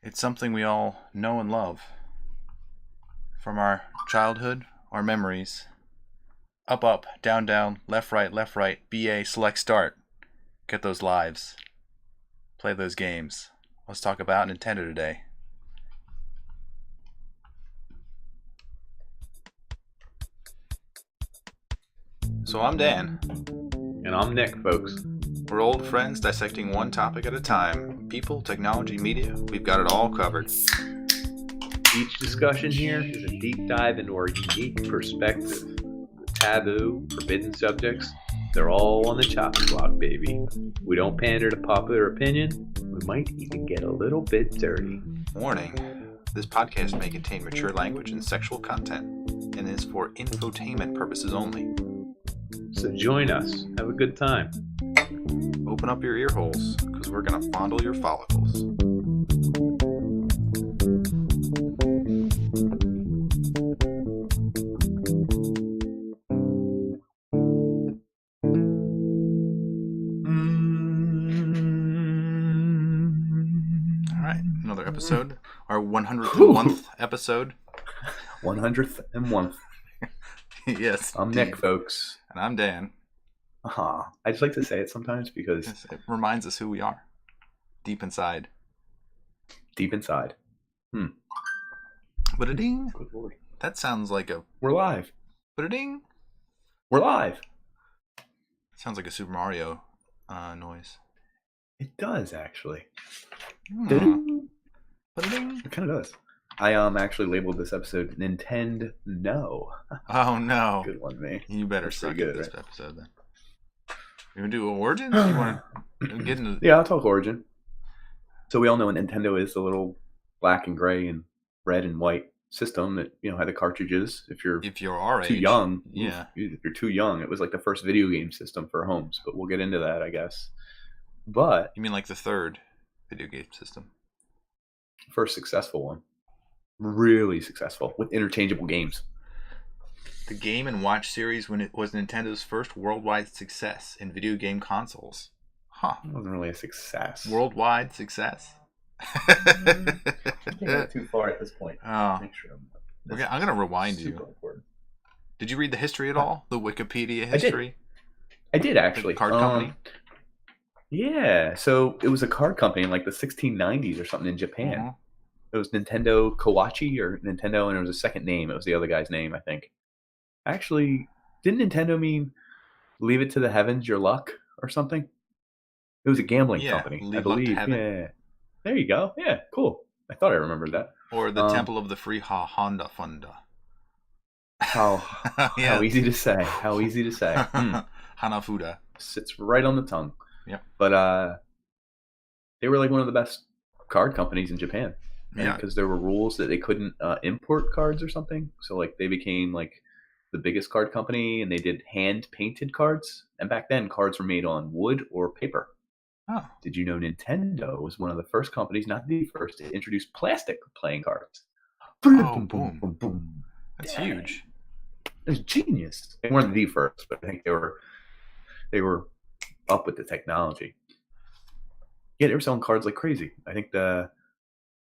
It's something we all know and love. From our childhood, our memories. Up, up, down, down, left, right, BA, select, start. Get those lives. Play those games. Let's talk about Nintendo today. So I'm Dan. And I'm Nick, folks. We're old friends dissecting one topic at a time. People, technology, media, we've got it all covered. Each discussion here is a deep dive into our unique perspective. The taboo, forbidden subjects, they're all on the chopping block, baby. We don't pander to popular opinion. We might even get a little bit dirty. Warning, this podcast may contain mature language and sexual content, and is for infotainment purposes only. So join us. Have a good time. Open up your ear holes, because we're going to fondle your follicles. Alright, another episode. Our 101st episode. 101st. Yes. I'm Nick, folks. And I'm Dan. I just like to say it sometimes because it reminds us who we are. Deep inside. Deep inside. Ba-da-ding. Good Lord. That sounds like a... We're live. Ba-da-ding. We're live. Sounds like a Super Mario noise. It does, actually. Ba-da-ding. It kind of does. I actually labeled this episode Nintendo No. Oh, no. Good one, me. You better That's suck pretty at good, this right? episode, then. You want to do Origins? You want to get into... Yeah, I'll talk Origin. So we all know Nintendo is the little black and gray and red and white system that, had the cartridges. If you're our too age. young, Yeah. If you're too young, it was like the first video game system for homes. But we'll get into that, I guess. But You mean like the third video game system? first successful one. Really successful with interchangeable games. The Game & Watch series when it was Nintendo's first worldwide success in video game consoles. Huh. It wasn't really a success. Worldwide success? I think that's too far at this point. Oh. Make sure I'm going to rewind you. Important. Did you read the history at all? The Wikipedia history? I did actually. The card company? Yeah. So it was a card company in like the 1690s or something in Japan. Uh-huh. It was Nintendo Kawachi or Nintendo, and there was a second name. It was the other guy's name, I think. Actually, didn't Nintendo mean leave it to the heavens, your luck, or something? It was a gambling company, I believe. Yeah. There you go. Yeah, cool. I thought I remembered that. Or the Temple of the Free Honda Funda. How easy to say. How easy to say. Hanafuda. Sits right on the tongue. Yep. But they were like one of the best card companies in Japan. Yeah. Because there were rules that they couldn't import cards or something. So like they became like the biggest card company, and they did hand painted cards. And back then, cards were made on wood or paper. Oh. Did you know Nintendo was one of the first companies, not the first, to introduce plastic playing cards? Oh, boom. Boom, boom. That's Dang. huge. It was genius. They weren't the first, but I think they were up with the technology. Yeah, they were selling cards like crazy. I think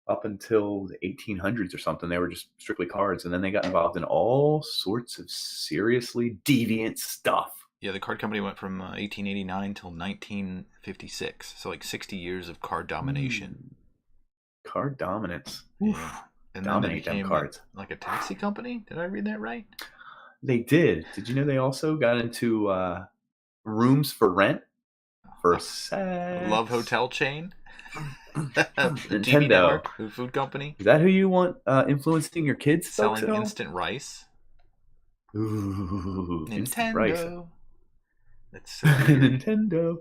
up until the 1800s or something, they were just strictly cards, and then they got involved in all sorts of seriously deviant stuff. Yeah, the card company went from 1889 till 1956, so like 60 years of card domination. Card dominance. Yeah. And Dominate then they them became cards. like a taxi company? Did I read that right? They did. Did you know they also got into rooms for rent for sex? Love hotel chain? Nintendo. TV network? Food company? Is that who you want influencing your kids? Selling at all? instant rice? Ooh, instant rice. Nintendo. That's so Nintendo.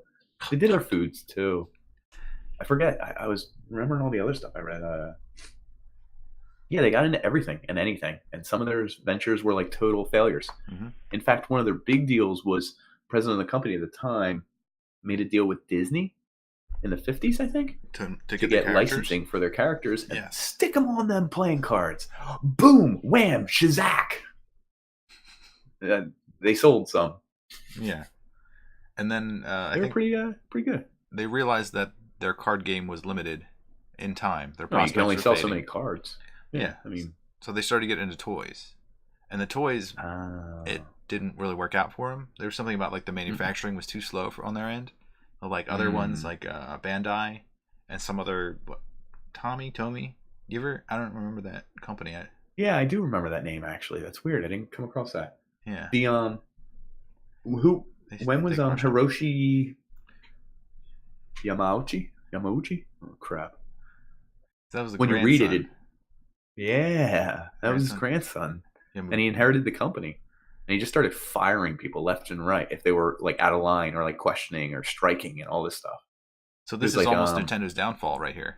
They did our foods too. I forget. I was remembering all the other stuff I read. Yeah, they got into everything and anything, and some of their ventures were like total failures. Mm-hmm. In fact, one of their big deals was president of the company at the time made a deal with Disney in the 50s, I think, to get licensing for their characters and Yeah. stick them on them playing cards. Boom, wham, shazak. They sold some. Yeah. And then I They were think pretty good. they realized that their card game was limited in time. Their No, you prospects can only were sell fading. so many cards. Yeah. I mean, So they started getting into toys. And the toys, uh, it didn't really work out for them. There was something about like the manufacturing was too slow on their end. Like other ones like Bandai and some other Tomy. I don't remember that company. yeah, I do remember that name actually. That's weird. I didn't come across that. Yeah. The when was Hiroshi Yamauchi? Oh crap. That was the when grandson. you read it, yeah, that was his grandson. And he inherited the company. And he just started firing people left and right if they were like out of line or like questioning or striking and all this stuff. So this is like, almost Nintendo's downfall right here.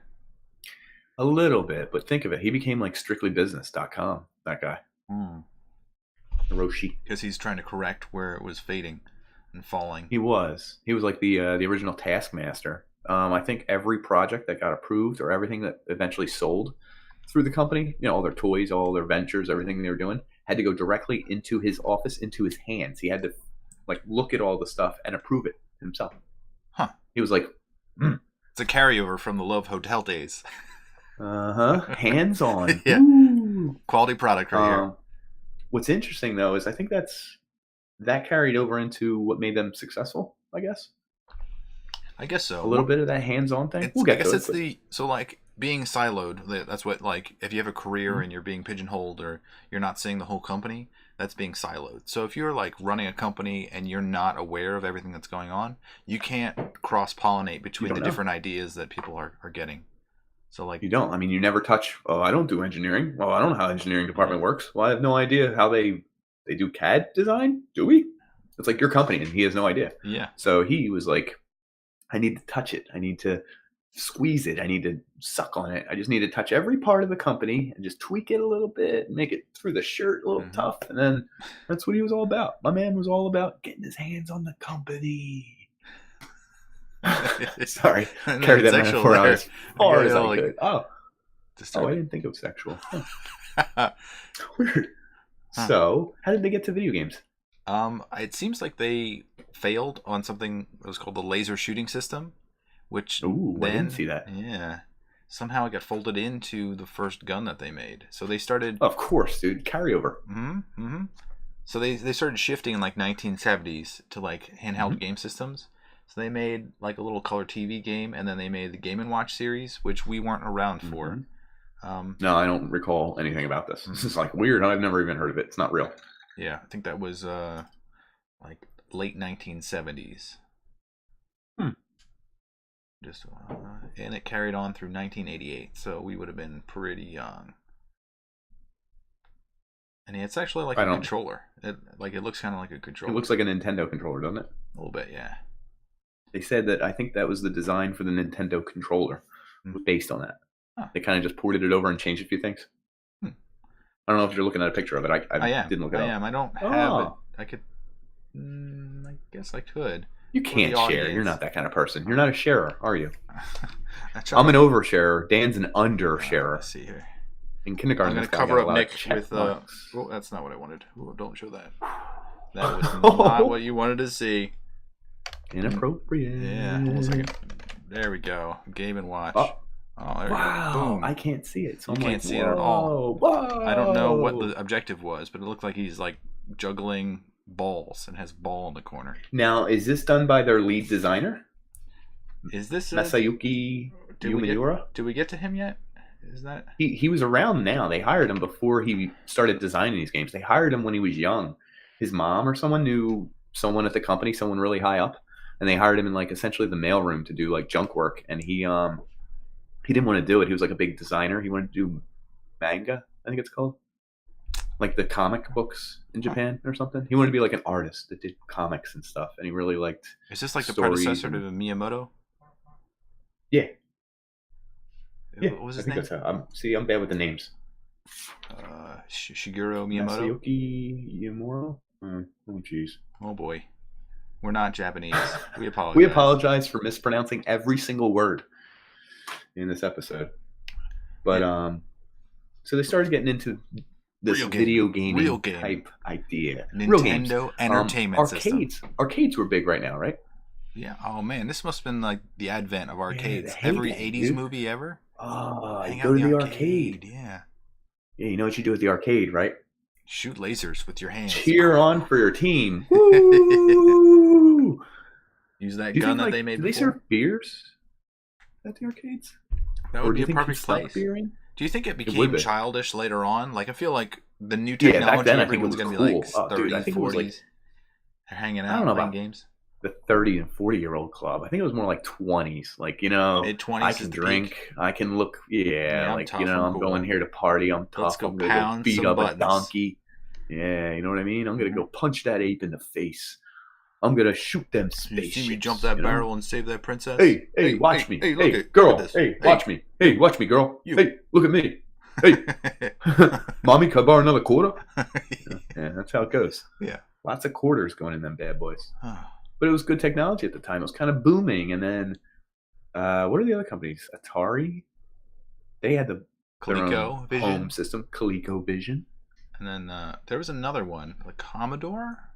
A little bit, but think of it. He became like strictlybusiness.com, that guy. Hiroshi. Because he's trying to correct where it was fading and falling. He was like the original taskmaster. I think every project that got approved or everything that eventually sold through the company, all their toys, all their ventures, everything they were doing, had to go directly into his office, into his hands. He had to like look at all the stuff and approve it himself. Huh. He was like, It's a carryover from the Love Hotel days. Hands on. Yeah. Ooh. Quality product right here. What's interesting though is I think that carried over into what made them successful, I guess. I guess so. A little bit of that hands-on thing. We'll get to it. So like being siloed. That's what, like, if you have a career and you're being pigeonholed or you're not seeing the whole company, that's being siloed. So if you're like running a company and you're not aware of everything that's going on, you can't cross-pollinate between the different ideas that people are getting. So like you don't. I mean, you never touch. Oh, I don't do engineering. Well, I don't know how engineering department works. Well, I have no idea how they do CAD design. Do we? It's like your company, and he has no idea. Yeah. So he was like, I need to touch it. I need to squeeze it. I need to suck on it. I just need to touch every part of the company and just tweak it a little bit and make it through the shirt a little tough. And then that's what he was all about. My man was all about getting his hands on the company. Sorry, carry that metaphor out as far as I could. I didn't think it was sexual. Huh. Weird. Huh. So, how did they get to video games? It seems like they failed on something that was called the laser shooting system, which I didn't see that. Yeah, somehow it got folded into the first gun that they made. So they started. Of course, dude, carryover. So they started shifting in like 1970s to like handheld game systems. So they made like a little color TV game, and then they made the Game & Watch series, which we weren't around for. No, I don't recall anything about this. This is like weird. I've never even heard of it. It's not real. Yeah, I think that was like late 1970s. Just and it carried on through 1988, so we would have been pretty young. And it's actually like a controller. It looks kind of like a controller. It looks like a Nintendo controller, doesn't it? A little bit, yeah. They said that I think that was the design for the Nintendo controller, was based on that. Huh. They kind of just ported it over and changed a few things. I don't know if you're looking at a picture of it. I didn't look it up. I am. I don't have it. I could. I guess I could. You can't share. You're not that kind of person. You're not a sharer, are you? I'm an oversharer. Dan's an undersharer. Let's see here. In kindergarten, I'm going to cover up Nick with. Oh, that's not what I wanted. Ooh, don't show that. That was not what you wanted to see. Inappropriate. Yeah. Hold on a second. There we go. Game & Watch. Oh, there we go. Boom. I can't see it. So you can't see it at all. Whoa. I don't know what the objective was, but it looked like he's like juggling balls and has ball in the corner. Now, is this done by their lead designer? Is this Masayuki Uemura? Did we get to him yet? Is that he was around now? They hired him before he started designing these games. They hired him when he was young. His mom or someone knew someone at the company, someone really high up, and they hired him in like essentially the mailroom to do like junk work. And he didn't want to do it. He was like a big designer. He wanted to do manga, I think it's called, like the comic books in Japan or something. He wanted to be like an artist that did comics and stuff, and he really liked. Is this like the predecessor to Miyamoto? Yeah. What was his name? That's how. I'm bad with the names. Shigeru Miyamoto. Masayuki Uemura. Oh jeez. Oh boy. We're not Japanese. We apologize. We apologize for mispronouncing every single word in this episode. But so they started getting into this video gaming type idea. Nintendo Entertainment System. Arcades were big right now, right? Yeah. Oh man, this must have been like the advent of arcades. Every 80s movie ever. Oh, you Hang out go in to the the arcade. arcade. Yeah. Yeah, you know what you do at the arcade, right? Shoot lasers with your hands. Cheer on for your team. Woo! Use Do that you gun think that like they made do they before. serve beers at the arcades? That Or would do be you a think you perfect snuck place. beer in? Do you think it It would became be. childish later on? Like, I feel like the new Yeah, back then technology, I think it everyone's was going to be like cool. Oh, dude, I 30s, think it was like 40s. They're hanging I don't out, know playing about games. the 30 and 40-year-old club. I think it was more like 20s. Like, Mid I 20s is can the drink, peak. I can look, Yeah, I'm like, tough, I'm I'm cool. going here to party, I'm Let's tough, go I'm going to go pound beat some up a buttons. donkey. Yeah, you know what I mean? I'm going to go punch that ape in the face. I'm going to shoot them spaceships. You see me jump that barrel and save that princess? Hey, watch me. Hey, Hey, look girl. at this. Hey, watch me. Hey, watch me, girl. You. Hey, look at me. Hey, mommy, can I borrow another quarter? Yeah, that's how it goes. Yeah. Lots of quarters going in them bad boys. But it was good technology at the time. It was kind of booming. And then, what are the other companies? Atari. They had their own home system, ColecoVision. And then there was another one, the Commodore.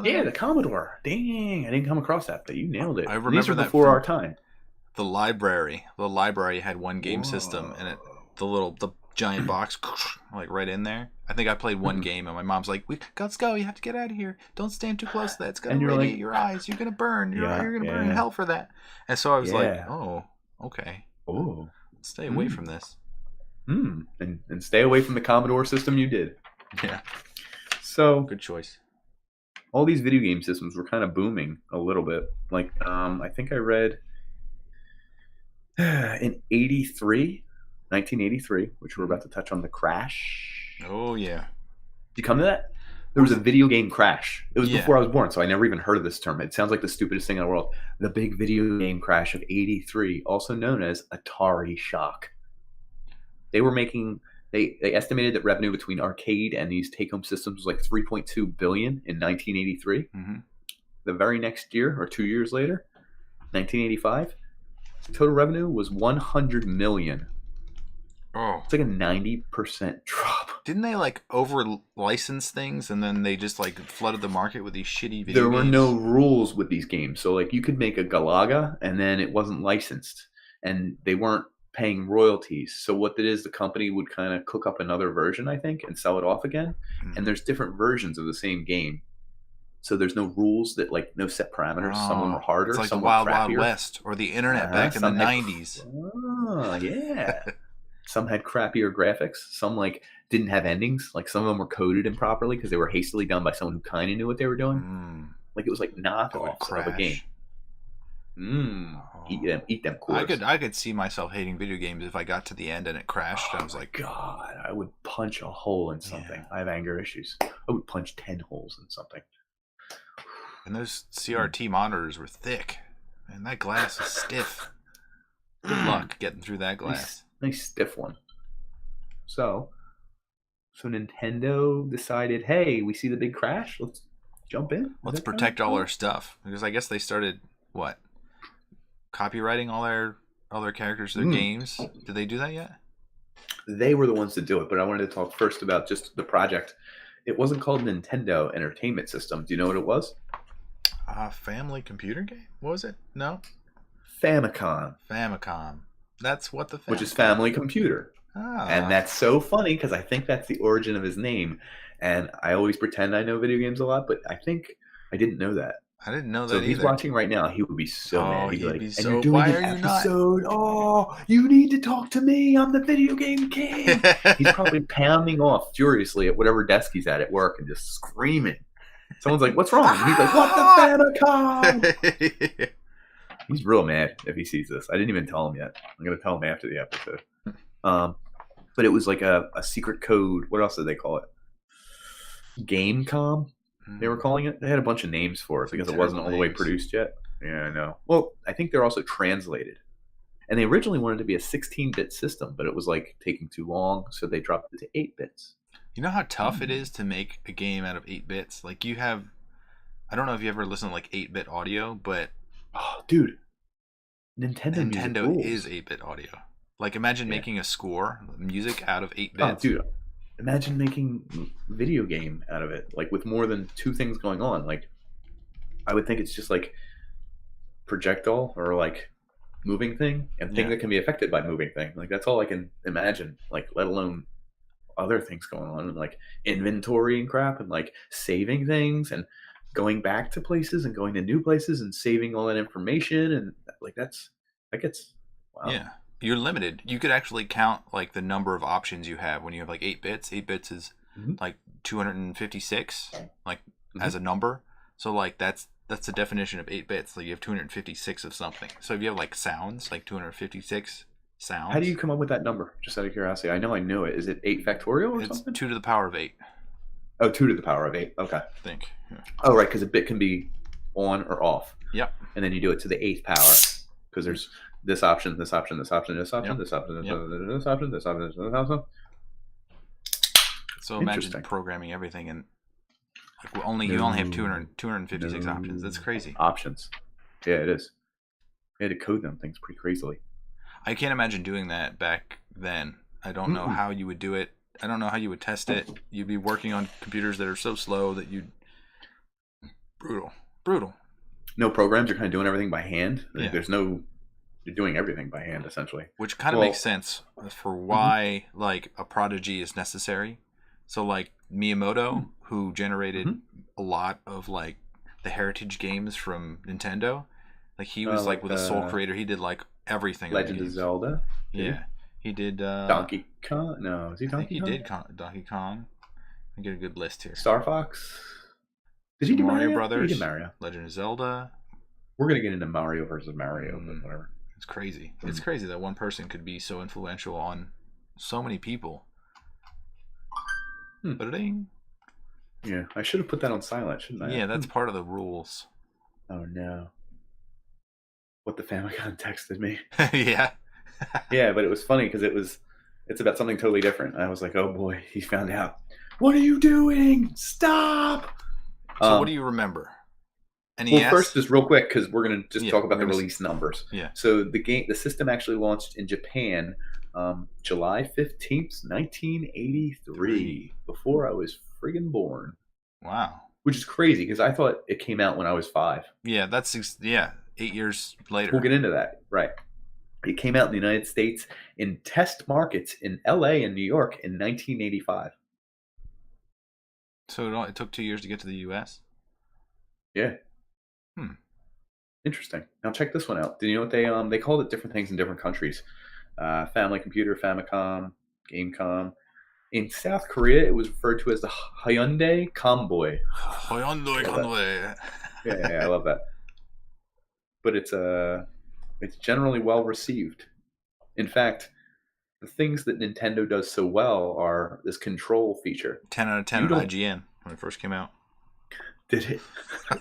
Yeah, the Commodore. Dang, I didn't come across that, but you nailed it. I remember These are that before our time. The library had one game system, and the giant box, like right in there. I think I played one game, and my mom's like, "Let's go! You have to get out of here. Don't stand too close to that. It's gonna radiate your eyes. You're gonna burn. You're gonna burn in hell for that." And so I was like, "Oh, okay. Oh, stay away from this." And stay away from the Commodore system. You did. Yeah. So good choice. All these video game systems were kind of booming a little bit. Like, I think I read in 1983, which we're about to touch on, the crash. Oh, yeah. Did you come to that? There was a video game crash. It was before I was born, so I never even heard of this term. It sounds like the stupidest thing in the world. The big video game crash of 83, also known as Atari Shock. They were making... They estimated that revenue between arcade and these take-home systems was like $3.2 billion in 1983. Mm-hmm. The very next year, or 2 years later, 1985, total revenue was $100 million. Oh, it's like a 90% drop. Didn't they like over-license things, and then they just like flooded the market with these shitty video There games? were no rules with these games, so like you could make a Galaga, and then it wasn't licensed, and they weren't paying royalties. So what it is, the company would kind of cook up another version, I think, and sell it off again. And there's different versions of the same game. So there's no rules, that like no set parameters. Some of them are harder. It's like some the Wild crappier. Wild West or the internet back in the 90s. Oh, yeah. Some had crappier graphics. Some like didn't have endings. Like some of them were coded improperly because they were hastily done by someone who kind of knew what they were doing. Like it was like knockoffs of a game. Eat them cores. I could see myself hating video games if I got to the end and it crashed. I was like, God, I would punch a hole in something. I have anger issues. I would punch 10 holes in something. And those CRT monitors were thick. Man, that glass is stiff. Good luck getting through that glass. Nice stiff one. So Nintendo decided, hey, we see the big crash. Let's jump in. Let's protect all our stuff. Because I guess they started, copywriting all their characters, their games. Did they do that yet? They were the ones to do it, but I wanted to talk first about just the project. It wasn't called Nintendo Entertainment System. Do you know what it was? Family computer game? What was it? No? Famicom. That's what the which is family computer. And that's so funny because I think that's the origin of his name. And I always pretend I know video games a lot, but I think I didn't know that. I didn't know that either. So if he's watching right now, he would be so mad. He'd be like, so, and you're doing an episode? Oh, you need to talk to me. I'm the video game king. He's probably pounding off furiously at whatever desk he's at work and just screaming. Someone's like, what's wrong? And he's like, what the Famicom? He's real mad if he sees this. I didn't even tell him yet. I'm going to tell him after the episode. But it was like a secret code. What else did they call it? Gamecom? They were calling it. They had a bunch of names for it because it wasn't all the way produced yet. Yeah, I know. Well, I think they're also translated. And they originally wanted to be a 16-bit system, but it was like taking too long, so they dropped it to 8 bits. You know how tough it is to make a game out of 8 bits? Like you have, I don't know if you ever listen to like 8-bit audio, but oh, dude, Nintendo is 8-bit audio. Like imagine making a score, music out of 8 bits. Oh, dude. Imagine making video game out of it, like with more than 2 things going on. Like, I would think it's just like projectile or like moving thing and thing that can be affected by moving thing. Like that's all I can imagine. Like let alone other things going on and like inventory and crap and like saving things and going back to places and going to new places and saving all that information and like that gets wow. Yeah, you're limited. You could actually count like the number of options you have when you have like 8 bits. 8 bits is like 256 like as a number. So like that's the definition of 8 bits. Like you have 256 of something. So if you have like sounds, like 256 sounds. How do you come up with that number? Just out of curiosity. I know I knew it. Is it 8 factorial or something? 2 to the power of 8. Oh, 2 to the power of 8. Okay. I think. Yeah. Oh, right, because a bit can be on or off. Yep. And then you do it to the 8th power because there's this option, this option, this option, this option, this option, this option, this option, this option, this option. So imagine programming everything and like you only have 256 options. That's crazy. Options. Yeah, it is. You had to code them things pretty crazily. I can't imagine doing that back then. I don't know how you would do it. I don't know how you would test it. You'd be working on computers that are so slow that you'd... Brutal. No programs. You're kind of doing everything by hand. Like, there's no... You're doing everything by hand, essentially. Which kind of makes sense for why, like, a prodigy is necessary. So, like, Miyamoto, who generated a lot of, like, the heritage games from Nintendo, like, he was, like with a sole creator. He did, like, everything. Legend of Zelda? Yeah. He did... Donkey Kong? No, is he Donkey Kong? He did Donkey Kong. I get a good list here. Star Fox? Did he do Mario Brothers? He did Mario. Legend of Zelda. We're going to get into Mario versus Mario, but whatever. It's crazy. It's crazy that one person could be so influential on so many people. Ba-ding. Yeah, I should have put that on silent, shouldn't I? Yeah, that's part of the rules. Oh, no. What the Famicom texted me. Yeah. Yeah, but it was funny because it's about something totally different. I was like, oh boy, he found out. What are you doing? Stop! So what do you remember? NES? Well, first, just real quick, because we're going to just talk about the release numbers. Yeah. So the system actually launched in Japan July 15th, 1983, before I was friggin' born. Wow. Which is crazy, because I thought it came out when I was 5. Yeah, that's 8 years later. We'll get into that. Right. It came out in the United States in test markets in LA and New York in 1985. So it took 2 years to get to the US? Yeah. Interesting. Now check this one out. Do you know what they called it different things in different countries? Family computer, Famicom, Gamecom. In South Korea, it was referred to as the Hyundai Comboy. Hyundai Comboy. Yeah, I love that. But it's generally well received. In fact, the things that Nintendo does so well are this control feature. 10 out of 10 on IGN when it first came out. Did it?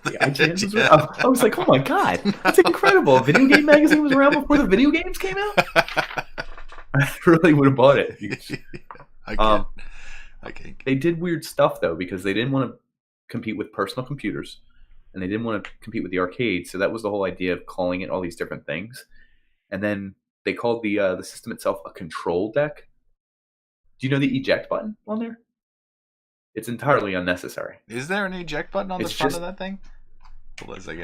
The IGN was around? I was like, oh my god, that's incredible. A video game magazine was around before the video games came out? I really would have bought it. I can't. They did weird stuff, though, because they didn't want to compete with personal computers. And they didn't want to compete with the arcade, so that was the whole idea of calling it all these different things. And then they called the system itself a control deck. Do you know the eject button on there? It's entirely unnecessary. Is there an eject button on the front of that thing?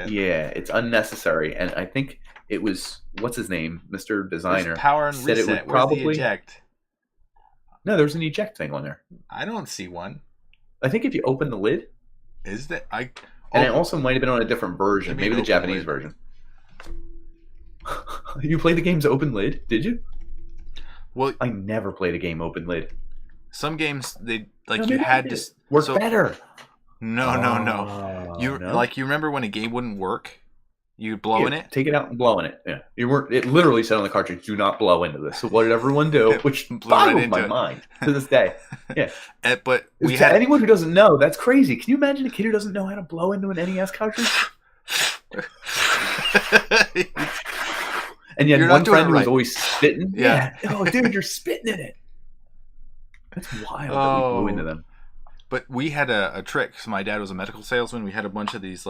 Yeah, it's unnecessary, and I think it was what's his name, Mr. Designer. There's power and said reset. It would probably Where's the eject? No, there's an eject thing on there. I don't see one. I think if you open the lid, is that and it also might have been on a different version, maybe the Japanese version. You played the game's open lid, did you? Well, I never played a game open lid. Some games you had to work better. No. You remember when a game wouldn't work? You blow in it? Take it out and blow in it. Yeah. It literally said on the cartridge, do not blow into this. So what did everyone do? Which boggles my mind to this day. Yeah. But anyone who doesn't know, that's crazy. Can you imagine a kid who doesn't know how to blow into an NES cartridge? And you had one friend who was always spitting. Yeah. Oh, dude, you're spitting in it. That's wild that we blew into them. But we had a trick. So my dad was a medical salesman. We had a bunch of these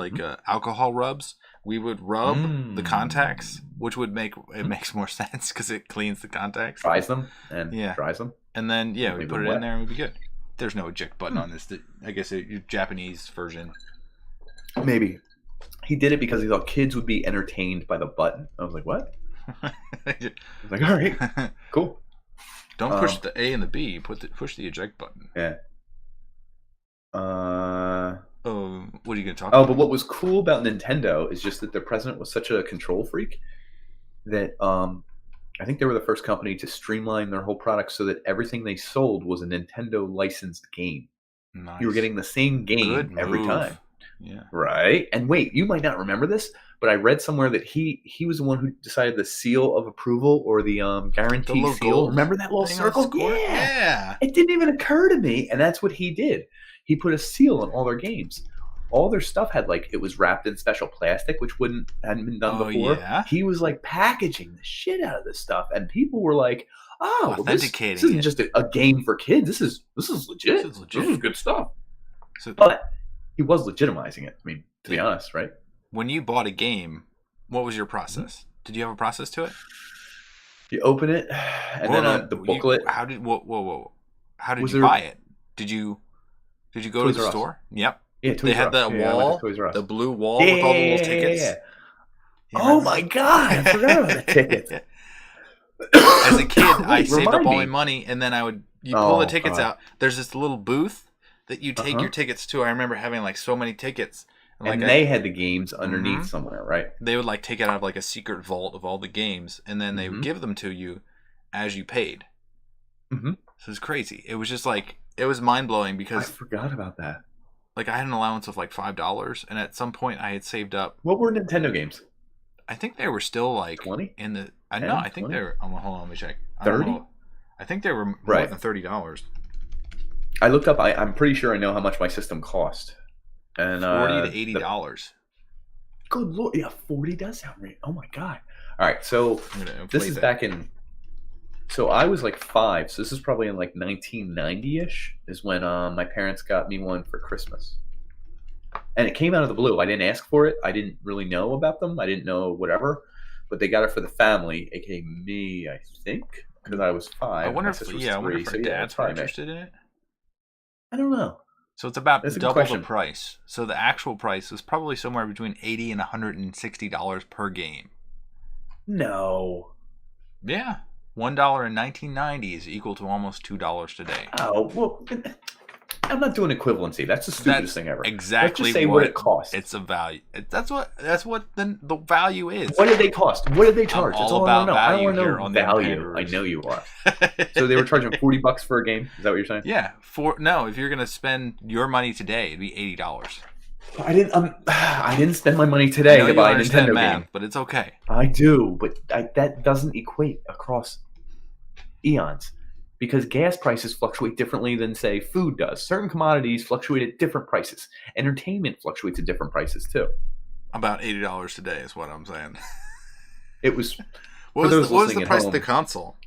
alcohol rubs. We would rub the contacts, which would makes more sense because it cleans the contacts. Dries them and dries them. And then we put it in there and we'd be good. There's no eject button on this. I guess your Japanese version. Maybe. He did it because he thought kids would be entertained by the button. I was like, what? I was like, all right, cool. Don't push the A and the B. Push the eject button. Yeah. What are you gonna talk Oh, about? but what was cool about Nintendo is just that their president was such a control freak that I think they were the first company to streamline their whole product so that everything they sold was a Nintendo licensed game. Nice. You were getting the same game every time. Yeah. Right? And wait, you might not remember this, but I read somewhere that he was the one who decided the seal of approval or the guarantee seal. Gold. Remember that little circle? Yeah. It didn't even occur to me, and that's what he did. He put a seal on all their games. All their stuff had it was wrapped in special plastic, which hadn't been done before. Yeah? He was packaging the shit out of this stuff, and people were like, "Oh, well, this isn't just a game for kids. This is legit. This is good stuff." But he was legitimizing it. I mean, to be honest, right? When you bought a game, what was your process? Did you have a process to it? You open it, and then the booklet. How did How did you buy it? Did you go to the store? Yep. Yeah, they had that wall, the blue wall with all the little tickets. Yeah. Oh my god, I forgot about the tickets. As a kid, I saved up all my money, and then you pull the tickets out. There's this little booth that you take your tickets to. I remember having so many tickets. And they had the games underneath somewhere, right? They would take it out of a secret vault of all the games, and then they would give them to you as you paid. Mm-hmm. So it was crazy. It was just it was mind blowing because I forgot about that. I had an allowance of $5, and at some point I had saved up. What were Nintendo games? I think they were still 20 in the. No, I think 20? They were. Hold on, let me check. 30. I think they were more than $30. I looked up. I'm pretty sure I know how much my system cost. And $40 to $80. Good lord, yeah, 40 does sound right. Oh my god! All right, so this is back in. So I was 5, so this is probably in 1990-ish is when my parents got me one for Christmas. And it came out of the blue. I didn't ask for it. I didn't really know about them. I didn't know whatever. But they got it for the family, aka me, I think, because I was 5. I wonder if our dad's probably interested in it. I don't know. So it's about double the price. So the actual price was probably somewhere between $80 and $160 per game. No. Yeah. $1 in 1990 is equal to almost $2 today. Oh, well, I'm not doing equivalency. That's the stupidest thing ever. Exactly. Let's just say what it costs. It's a value. That's what the value is. What did they cost? What did they charge? That's all about I value. I don't want to know value. I know you are. So they were charging $40 for a game. Is that what you're saying? Yeah. If you're gonna spend your money today, it'd be $80. I didn't spend my money today to buy a Nintendo game, but it's okay. I do, but that doesn't equate across eons because gas prices fluctuate differently than say food does. Certain commodities fluctuate at different prices. Entertainment fluctuates at different prices too. About $80 today is what I'm saying. It was. What was the price of the console?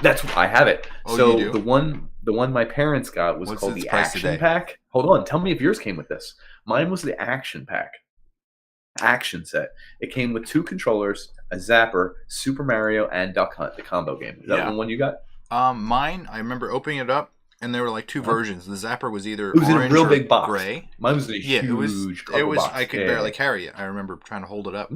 That's I have it. Oh, so you do? the one my parents got was called the Action Pack. Hold on, tell me if yours came with this. Mine was the Action Pack. Action set. It came with 2 controllers, a zapper, Super Mario, and Duck Hunt, the combo game. Is that the one you got? Mine, I remember opening it up, and there were 2 versions. The zapper was either orange in a real big box. Gray. Mine was a huge box. I could barely carry it. I remember trying to hold it up,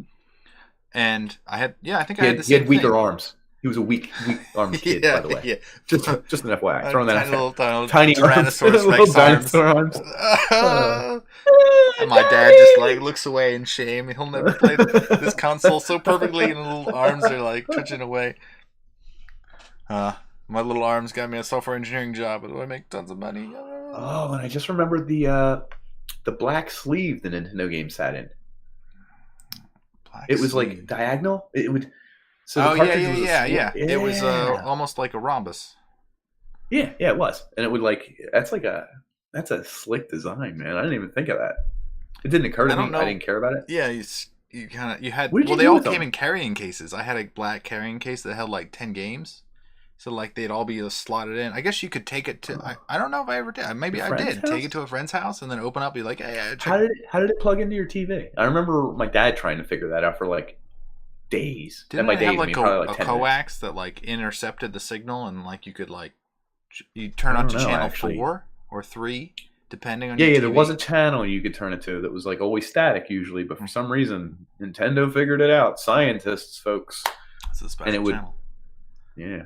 and I had. Yeah, I think I had the same. He had weaker arms. He was a weak armed kid, by the way. Yeah. Just an FYI. Throwing that out there. Tiny Tyrannosaurus Rex arms. And my dad just looks away in shame. He'll never play this console so perfectly, and the little arms are twitching away. My little arms got me a software engineering job, but do I make tons of money? Oh, and I just remembered the black sleeve the Nintendo game sat in. It was diagonal. It would. So yeah. It was almost like a rhombus. Yeah, it was, and it would that's a slick design, man. I didn't even think of that. It didn't occur to me. I didn't care about it. Yeah, you had. Well, they all came in carrying cases. I had a black carrying case that held 10 games, so they'd all be slotted in. I guess you could take it to. I don't know if I ever did. Maybe I did. Take it to a friend's house and then open up. Be like, hey, how did it plug into your TV? I remember my dad trying to figure that out for days. Didn't it have a coax that intercepted the signal and you could you turn on to channel 4 or 3 depending on Yeah, your yeah. TV. There was a channel you could turn it to that was like always static usually, but for some reason Nintendo figured it out. Scientists, folks. It's a And special it would, channel. yeah.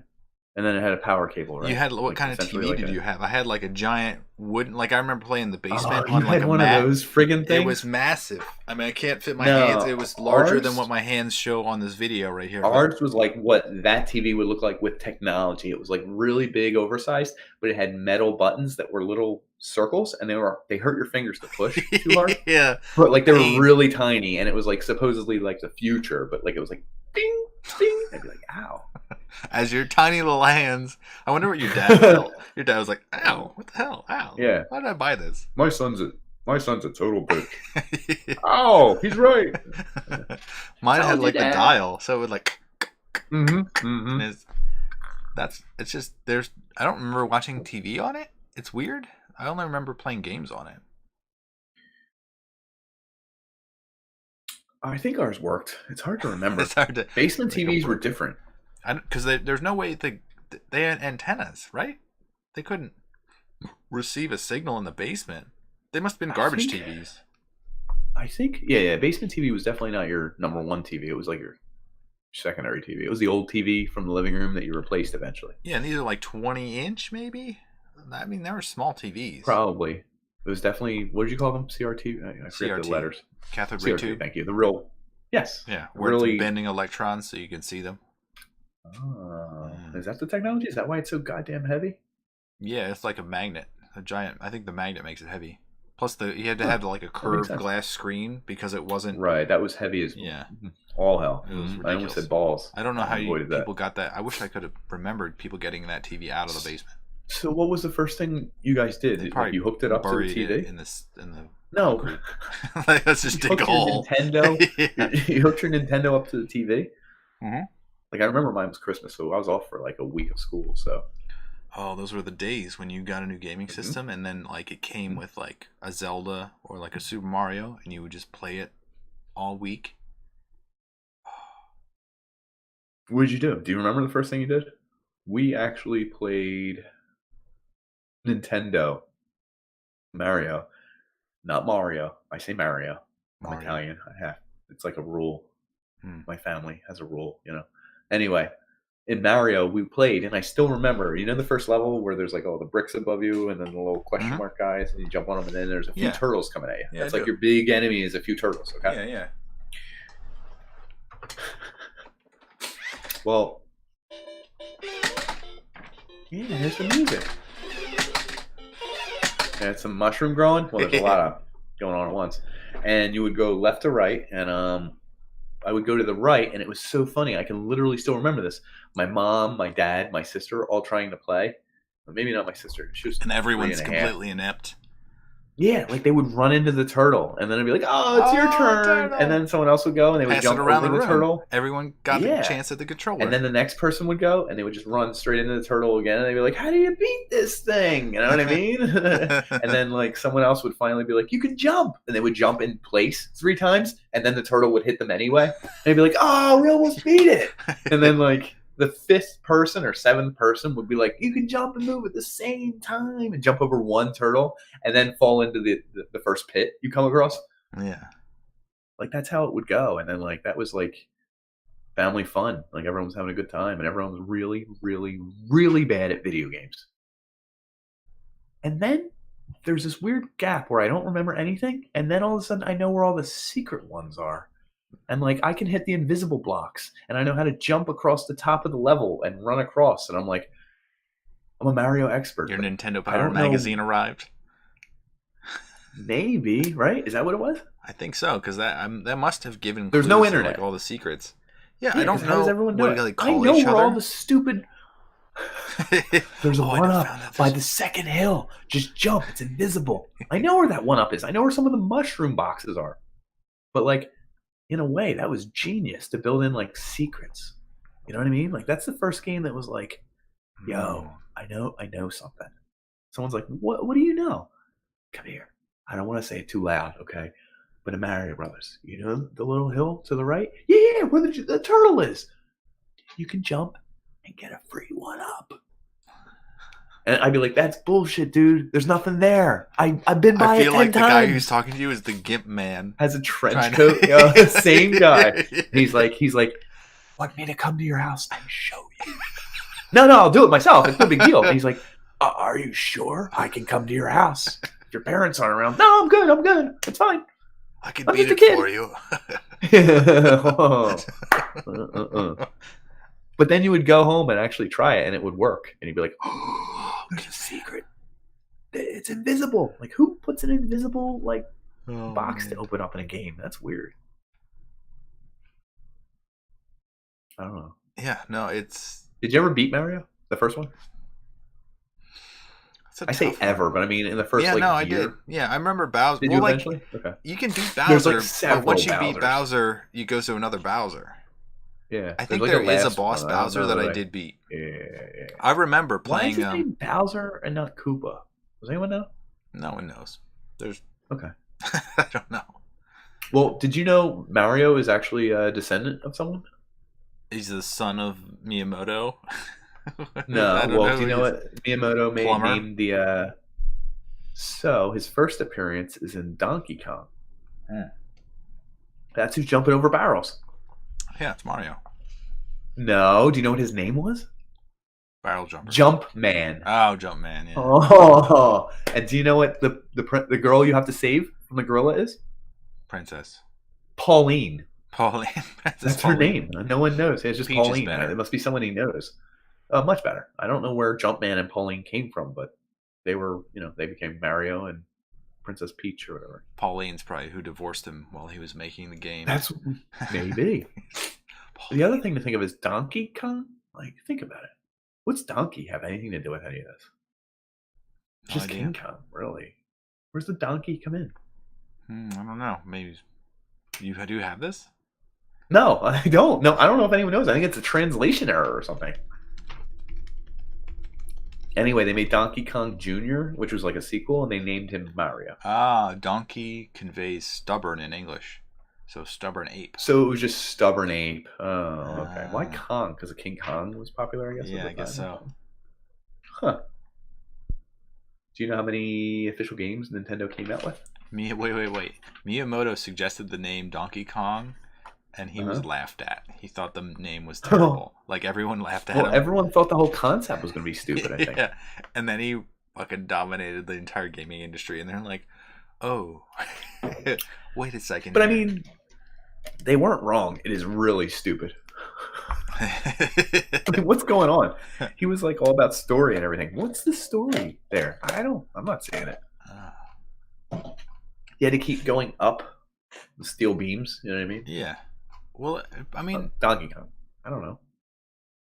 And then it had a power cable, right? You had what like kind of essentially TV did you have? I had like a giant wooden. Like I remember playing in the basement you on like had a one mat. of those friggin' It was things? massive. I mean, I can't fit my No, hands. It was larger than ours what my hands show on this video right here. But ours was like what that TV would look like with technology. It was like really big, oversized, but it had metal buttons that were little circles, and they hurt your fingers to push too hard. yeah, But like they were Pain. really tiny, and it was like supposedly like the future, but like it was like ding, ding. I'd be like, ow. As your tiny little hands. I wonder what your dad felt. Your dad was like, "Ow, what the hell? Ow, Yeah. why did I buy this?" My son's a total bitch. Oh, he's right. Mine had Told like you, the Dad. dial, so it would like. Mm-hmm. And it's just there's. I don't remember watching TV on it. It's weird. I only remember playing games on it. I think ours worked. It's hard to remember. It's hard to. Basement make it TVs were work. different. Because there's no way they had antennas, right? They couldn't receive a signal in the basement. They must have been garbage TVs. I think, yeah. Basement TV was definitely not your number one TV. It was like your secondary TV. It was the old TV from the living room that you replaced eventually. Yeah, and these are like 20-inch, maybe. I mean, they were small TVs. Probably. It was definitely, what did you call them? CRT? I forget the letters. Cathode ray CRT, tube. thank you. The real, yes. Yeah, where really it's bending electrons so you can see them. Oh, is that the technology? Is that why it's so goddamn heavy? Yeah, it's like a magnet, a giant. I think the magnet makes it heavy. Plus, you had to have like a curved glass screen because it wasn't right. That was heavy as all hell. It was ridiculous. I almost said balls. I don't know how people got that. I wish I could have remembered people getting that TV out of the basement. So, what was the first thing you guys did? You hooked it up to the TV? In the no. Let's just dig a hole. You hooked your Nintendo up to the TV? Mm-hmm. Like, I remember mine was Christmas, so I was off for like a week of school. So, oh, those were the days when you got a new gaming system, and then like it came with like a Zelda or like a Super Mario, and you would just play it all week. What did you do? Do you remember the first thing you did? We actually played Nintendo Mario, not Mario. I say Mario. I'm Italian. It's like a rule. My family has a rule, Anyway, in Mario, we played, and I still remember, the first level where there's like all the bricks above you and then the little question mark guys, and you jump on them, and then there's a few turtles coming at you. Yeah, that's like your big enemy is a few turtles, okay? Yeah. Well, here's the music. And it's some mushroom growing. Well, there's a lot of going on at once. And you would go left to right, and I would go to the right, and it was so funny. I can literally still remember this. My mom, my dad, my sister, all trying to play. But maybe not my sister. She was and everyone's completely inept. Yeah, like they would run into the turtle, and then I'd be like, "Oh, it's your turn!" Turtle. And then someone else would go, and they would jump around the turtle. Everyone got the chance at the controller. And then the next person would go, and they would just run straight into the turtle again, and they'd be like, "How do you beat this thing?" You know what I mean? And then like someone else would finally be like, "You can jump," and they would jump in place 3 times, and then the turtle would hit them anyway, and they'd be like, "Oh, we almost beat it!" And then like the 5th person or 7th person would be like, "You can jump and move at the same time," and jump over one turtle and then fall into the first pit you come across. Yeah. Like that's how it would go. And then like that was like family fun. Like everyone was having a good time, and everyone was really, really, really bad at video games. And then there's this weird gap where I don't remember anything, and then all of a sudden I know where all the secret ones are. And like I can hit the invisible blocks, and I know how to jump across the top of the level and run across, and I'm like, I'm a Mario expert. Your Nintendo Power magazine arrived. Maybe, right? Is that what it was? I think so, because that must have given. There's no internet. Like all the secrets. Yeah, I don't know. How does everyone know? They I know where all the stupid. There's a one-up by the second hill. Just jump. It's invisible. I know where that one-up is. I know where some of the mushroom boxes are. But like, in a way, that was genius to build in like secrets. You know what I mean? Like that's the first game that was like, yo, I know something. Someone's like, what do you know? Come here. I don't want to say it too loud, okay? But in Mario Brothers, you know the little hill to the right? Yeah, where the turtle is. You can jump and get a free one-up. And I'd be like, that's bullshit, dude. There's nothing there. I've been by I it feel 10 like the times. guy who's talking to you is the Gimp man. Has a trench trying to- coat. Yo, same guy. He's like, want me to come to your house and show you? No, I'll do it myself. It's no big deal. And he's like, are you sure I can come to your house? Your parents aren't around. No, I'm good. It's fine. I can I'm beat just a it kid. for you. But then you would go home and actually try it, and it would work. And you'd be like, oh, there's a secret. It's invisible. Like, who puts an invisible box to open up in a game? That's weird. I don't know. Yeah, no, it's... Did you ever beat Mario? The first one? I say ever, but I mean in the first year. I did. Yeah, I remember Bowser. Did you eventually? Okay. You can beat Bowser, several but once you Bowsers. beat Bowser, you go to another Bowser. Yeah. I think there is a boss Bowser that I did beat. Yeah. I remember playing... Why is his name Bowser and not Koopa? Does anyone know? No one knows. There's... Okay. I don't know. Well, did you know Mario is actually a descendant of someone? He's the son of Miyamoto. No. Well, do you know what Miyamoto named the... So, his first appearance is in Donkey Kong. That's who's jumping over barrels. Yeah, it's Mario. No. Do you know what his name was? Barrel jumper. Jumpman. Oh, Jumpman, yeah. Oh. And do you know what the girl you have to save from the gorilla is? Princess. Pauline. Pauline. That's her name. No one knows. It's just Peach Pauline. It must be someone he knows. Much better. I don't know where Jumpman and Pauline came from, but they were, they became Mario and Princess Peach or whatever. Pauline's probably who divorced him while he was making the game. That's maybe. The other thing to think of is Donkey Kong. Think about it. What's Donkey have anything to do with any of this? It's just King Kong, really. Where's the donkey come in? I don't know. Maybe you do have this? No, I don't. No, I don't know if anyone knows. I think it's a translation error or something. Anyway, they made Donkey Kong Jr., which was like a sequel, and they named him Mario. Donkey conveys stubborn in English. So stubborn ape. So it was just stubborn ape. Oh, okay. Why Kong? Because King Kong was popular, I guess? Yeah, I guess so. Huh. Do you know how many official games Nintendo came out with? Wait. Miyamoto suggested the name Donkey Kong, and he was laughed at. He thought the name was terrible. Everyone laughed at him. Everyone thought the whole concept was going to be stupid, I think. Yeah. And then he fucking dominated the entire gaming industry, and they're like, oh, wait a second. But I mean, they weren't wrong. It is really stupid. What's going on? He was all about story and everything. What's the story there? I'm not seeing it. You had to keep going up the steel beams. You know what I mean? Yeah. Well, I mean, Donkey Kong. I don't know.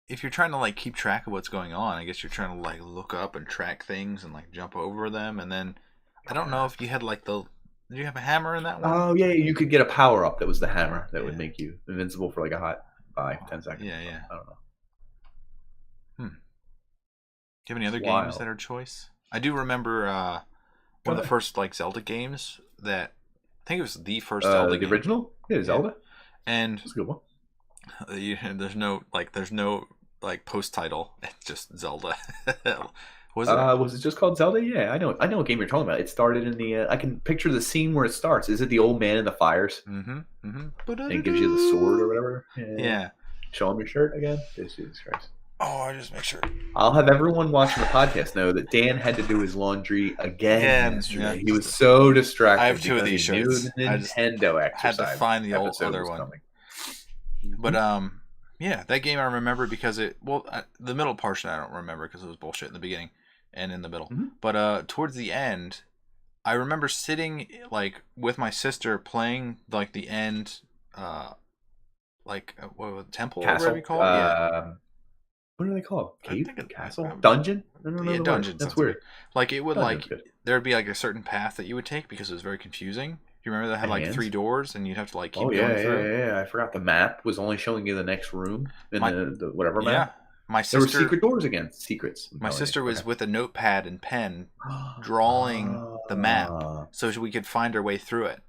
If you're trying to keep track of what's going on, I guess you're trying to look up and track things and jump over them, and then I don't know if you had did you have a hammer in that one? Oh yeah, you could get a power up that was the hammer that would make you invincible for a hot 10 seconds. Yeah. I don't know. Do you have any other games that are choice? I do remember one of the first Zelda games that I think it was the first Zelda game. The original? Yeah, Zelda. And that's a good one. There's no post title. It's just Zelda. Was it just called Zelda? Yeah, I know what game you're talking about. It started in the. I can picture the scene where it starts. Is it the old man in the fires? Mm-hmm. And it gives you the sword or whatever. Yeah. Show him your shirt again. Jesus Christ. Oh, I just make sure. I'll have everyone watching the podcast know that Dan had to do his laundry again yesterday. Yeah. He was so distracted. I have two of these shirts. Nintendo exercise. Had to find the old other one. Coming. But yeah, that game I remember because the middle portion I don't remember because it was bullshit in the beginning and in the middle. Mm-hmm. But towards the end, I remember sitting with my sister playing the end, temple Castle, or whatever you call it. Yeah. What are they called? Cave? Castle? Dungeon? Dungeon? I don't know. Yeah, dungeon. That's weird. It would there would be a certain path that you would take because it was very confusing. Do you remember that had 3 doors and you'd have to keep going through? Yeah. I forgot the map was only showing you the next room in the whatever map. Yeah. My sister, there were secret doors again. Secrets. My sister was with a notepad and pen drawing the map so we could find our way through it.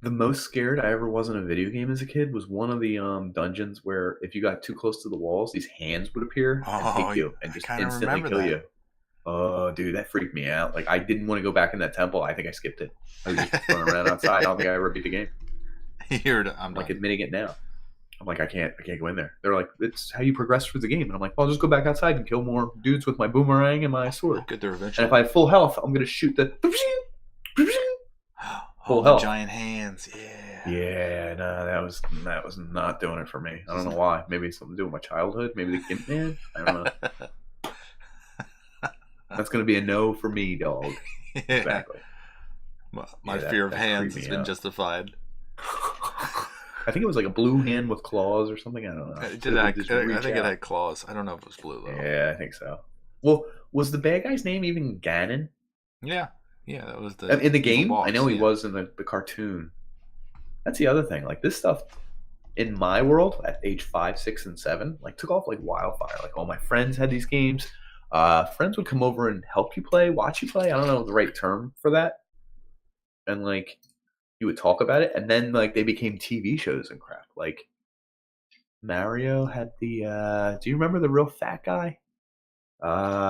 The most scared I ever was in a video game as a kid was one of the dungeons where if you got too close to the walls, these hands would appear and take you and just instantly kill you. Oh, dude, that freaked me out. Like, I didn't want to go back in that temple. I think I skipped it. I was just running around outside. I don't think I ever beat the game. I'm like done. admitting it now. I'm like, I can't go in there. They're like, it's how you progress through the game. And I'm like, well, I'll just go back outside and kill more dudes with my boomerang and my sword. I'll get there eventually. And if I have full health, I'm gonna shoot the full the health. giant hands. Yeah. Yeah, no, that was not doing it for me. I don't know why. Maybe it's something to do with my childhood. Maybe the Gimp Man. I don't know. That's gonna be a no for me, dog. Yeah. Exactly. My fear of hands has been justified. I think it was like a blue hand with claws or something. I don't know. I think it had claws. I don't know if it was blue though. Yeah, I think so. Well, was the bad guy's name even Ganon? Yeah, that was the in the game. Boss, I know he was in the cartoon. That's the other thing. Like this stuff in my world at age 5, 6, and 7, like took off like wildfire. Like all my friends had these games. Friends would come over and help you play, watch you play. I don't know the right term for that. And like you would talk about it, and then like they became TV shows and crap. Like Mario had the. Do you remember the real fat guy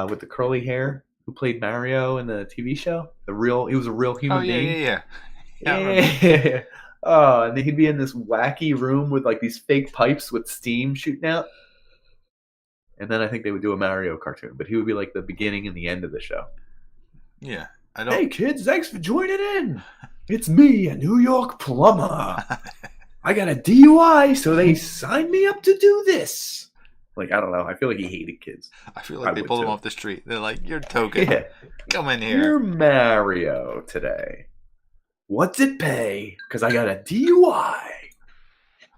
with the curly hair who played Mario in the TV show? He was a real human being. Yeah. Oh, and then he'd be in this wacky room with like these fake pipes with steam shooting out. And then I think they would do a Mario cartoon, but he would be like the beginning and the end of the show. Yeah. Hey kids, thanks for joining in. It's me, a New York plumber. I got a DUI, so they signed me up to do this. Like, I don't know. I feel like he hated kids. I feel like they pulled him off the street. They're like, you're token. Yeah. Come in here. You're Mario today. What's it pay? Because I got a DUI.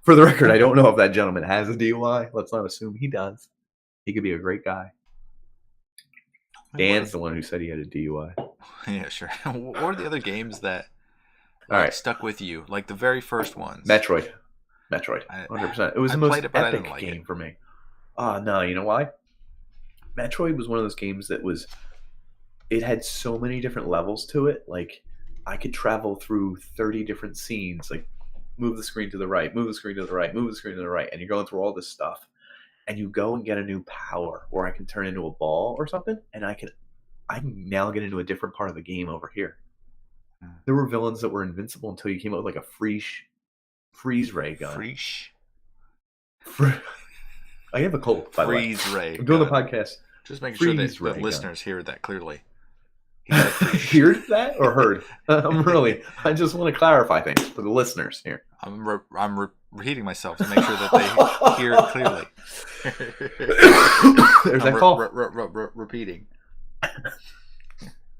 For the record, I don't know if that gentleman has a DUI. Let's not assume he does. He could be a great guy. Dan's the one who said he had a DUI. Yeah, sure. What are the other games that stuck with you? Like the very first ones. Metroid. 100%. It was the most epic game for me. No, you know why? Metroid was one of those games that it had so many different levels to it. Like, I could travel through 30 different scenes. Like, move the screen to the right, move the screen to the right, move the screen to the right. And you're going through all this stuff. And you go and get a new power where I can turn into a ball or something. And I can now get into a different part of the game over here. There were villains that were invincible until you came up with like a freeze ray gun. I have a cold, by the way. Freeze ray. I'm doing the podcast. Just making sure that the listeners hear that clearly. Heard that or heard? I just want to clarify things for the listeners here. I'm repeating myself to make sure that they hear it clearly. There's that call. Repeating.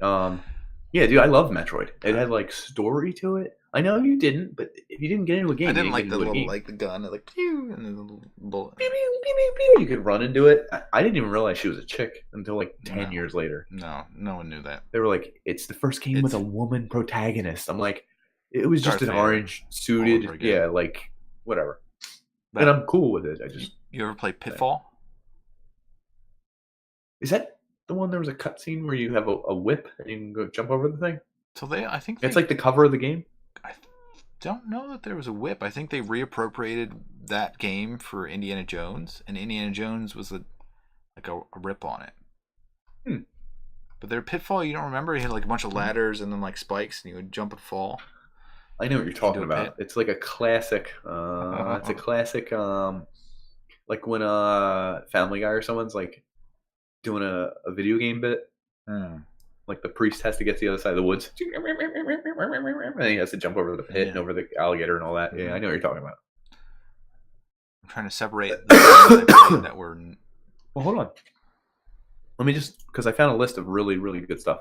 Yeah, dude, I love Metroid. It had like story to it. I know you didn't, but if you didn't get into a game, I didn't like the little like the gun, like pew, and the little bullet. Pew, pew, pew, pew, pew. You could run into it. I didn't even realize she was a chick until like 10 years later. No one knew that. They were like, "It's the first game with a woman protagonist." I'm like, it was just an orange suited, like whatever. And I'm cool with it. You ever play Pitfall? Is that the one? There was a cutscene where you have a whip and you can go jump over the thing. So I think it's like the cover of the game. I don't know that there was a whip. I think they reappropriated that game for Indiana Jones, and Indiana Jones was a rip on it. But their Pitfall, you don't remember? You had like a bunch of ladders and then like spikes, and you would jump and fall. I know what you're talking about. It's like a classic. It's a classic. Like when Family Guy or someone's like doing a video game bit. Like the priest has to get to the other side of the woods, and he has to jump over the pit and over the alligator and all that. Yeah, I know what you're talking about. I'm trying to separate the that were. Well, hold on. Let me just, because I found a list of really, really good stuff.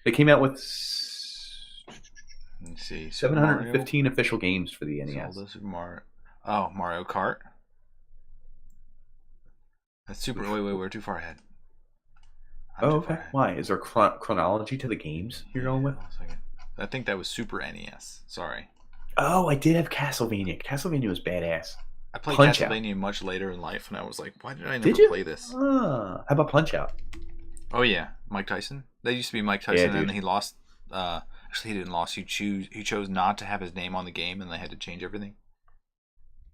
They came out with 715 official games for the NES. Zelda, Mario Kart. That's super. Wait, we're too far ahead. Okay. Why? Is there chronology to the games you're going with? I think that was Super NES. Sorry. Oh, I did have Castlevania. Castlevania was badass. I played Castlevania much later in life, and I was like, why did I never play this? How about Punch-Out? Oh, yeah. Mike Tyson. That used to be Mike Tyson, and he lost. Actually, he didn't lose. He chose not to have his name on the game, and they had to change everything.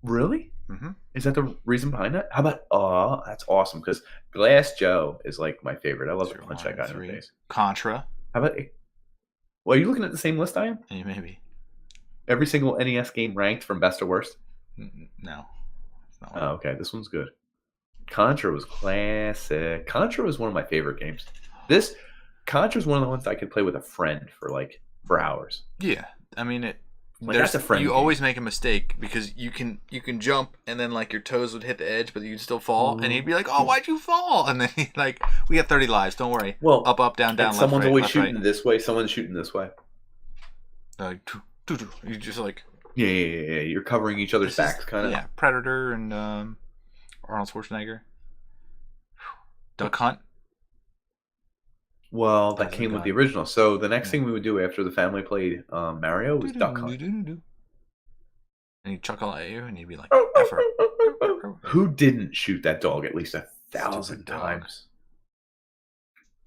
Really? Mm-hmm. Is that the reason behind that? How about that's awesome because Glass Joe is like my favorite. I love to punch that guy in the face. Contra. How about? Well, are you looking at the same list I am? Yeah, maybe. Every single NES game ranked from best to worst. No. Oh, okay. This one's good. Contra was classic. Contra was one of my favorite games. Contra is one of the ones I could play with a friend for hours. Yeah, I mean that's a friend. You game. always make a mistake because you can jump and then your toes would hit the edge, but you'd still fall, and he'd be like, "Oh, why'd you fall?" And then "We got 30 lives. Don't worry. Well, up, down, left, someone's right, always left, shooting right." this way. Someone's shooting this way. You just Yeah. You're covering each other's backs, kind of. Yeah, Predator and Arnold Schwarzenegger. Duck Hunt. Well, that came with the original. So the next thing we would do after the family played Mario was Duck Hunt. And he'd chuckle at you, and you'd be like, "Who didn't shoot that dog at least 1,000 times?"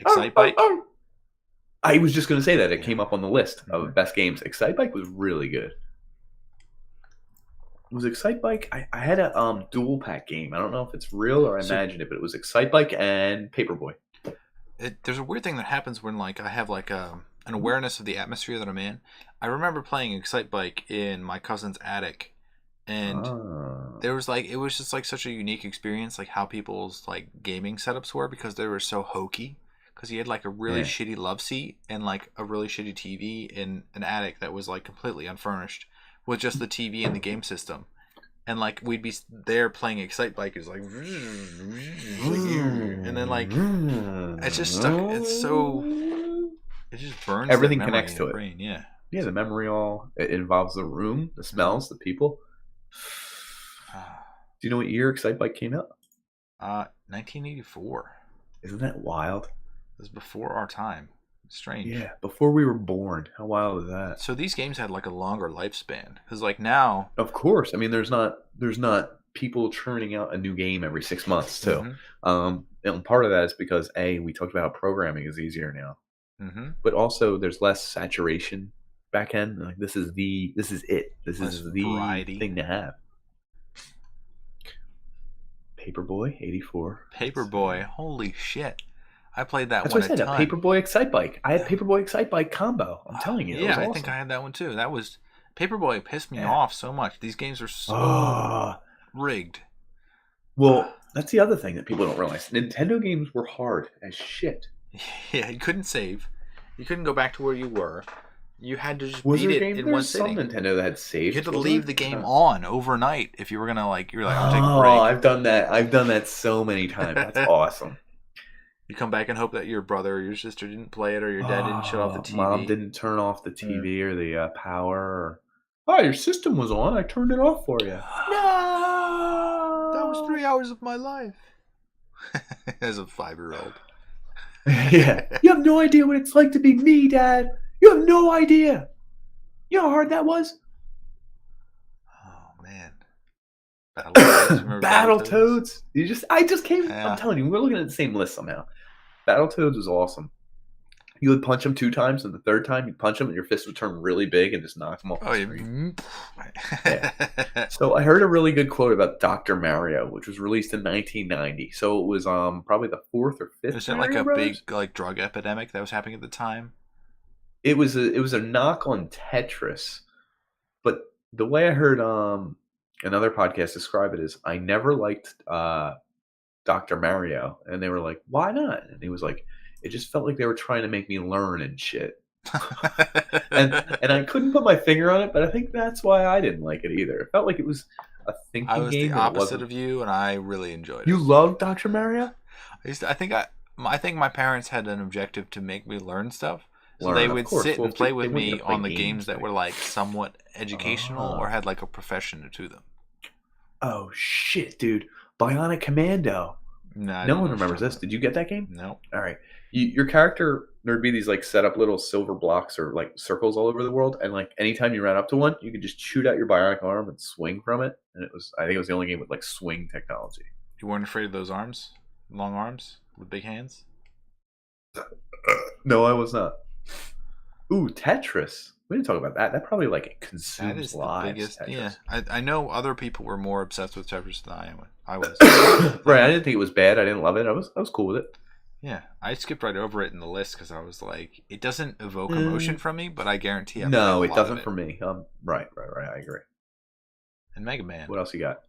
Excitebike. I was just going to say that. It came up on the list of best games. Excitebike was really good. Was Excitebike? I had a dual pack game. I don't know if it's real or I imagined it, but it was Excitebike and Paperboy. There's a weird thing that happens when I have an awareness of the atmosphere that I'm in. I remember playing Excitebike in my cousin's attic, and there was it was just such a unique experience, how people's gaming setups were, because they were so hokey. Because he had a really shitty love seat and a really shitty TV in an attic that was completely unfurnished, with just the TV and the game system. And we'd be there playing Excitebike, is and then it's just stuck. It's so, it just burns. Everything connects to it. Brain. Yeah. Yeah, the memory it involves the room, the smells, the people. Do you know what year Excitebike came out? 1984. Isn't that wild? It was before our time. Strange. Yeah, before we were born. How wild is that? So these games had a longer lifespan, because now. Of course, I mean, there's not people churning out a new game every 6 months too. And part of that is because we talked about how programming is easier now, but also there's less saturation back end. This is the variety thing to have. Paperboy 84. Paperboy, holy shit. I played that That's one what I said, a Paperboy Excitebike. I had Paperboy Excitebike combo. I'm telling you. Yeah, I think I had that one too. That was Paperboy pissed me off so much. These games are so rigged. Well, that's the other thing that people don't realize. Nintendo games were hard as shit. Yeah, you couldn't save. You couldn't go back to where you were. You had to just beat it in one sitting. Some Nintendo that had saved. You had to leave the game on overnight if you were gonna I'm taking a break. I've done that. I've done that so many times. That's awesome. You come back and hope that your brother or your sister didn't play it, or your dad didn't shut off the TV. Mom didn't turn off the TV or the power. Your system was on. I turned it off for you. No! That was 3 hours of my life. As a 5-year-old. Yeah. You have no idea what it's like to be me, Dad. You have no idea. You know how hard that was? Oh, man. Battletoads. I just came. Yeah. I'm telling you, we're looking at the same list somehow. Battletoads was awesome. You would punch them 2 times, and the third time you'd punch them, and your fist would turn really big and just knock them off the screen. Yeah. So I heard a really good quote about Dr. Mario, which was released in 1990. So it was probably the 4th or 5th. Was it a big drug epidemic that was happening at the time? It was a knock on Tetris, but the way I heard another podcast describe it is, I never liked Dr. Mario, and they were like, why not? And he was like, it just felt like they were trying to make me learn and shit. and I couldn't put my finger on it, but I think that's why I didn't like it either. It felt like it was a thinking game. I was the opposite of you, and I really enjoyed it. You loved Dr. Mario? I think my parents had an objective to make me learn stuff. So they would sit and play with me on the games that were somewhat educational or had a profession to them. Oh shit, dude! Bionic Commando. No one remembers this. Did you get that game? No. All right. Your character, there'd be these set up little silver blocks or circles all over the world, and anytime you ran up to one, you could just shoot out your bionic arm and swing from it. And I think it was the only game with swing technology. You weren't afraid of those arms, long arms with big hands? No, I was not. Ooh, Tetris. We didn't talk about that. That probably like That consumes is the lives. biggest. Tetris. Yeah, I know other people were more obsessed with Tetris than I was. Right. I didn't think it was bad. I didn't love it. I was cool with it. Yeah, I skipped right over it in the list because I was like, it doesn't evoke emotion from me, but I guarantee I played No, a it lot doesn't of it. for me. Right. I agree. And Mega Man. What else you got?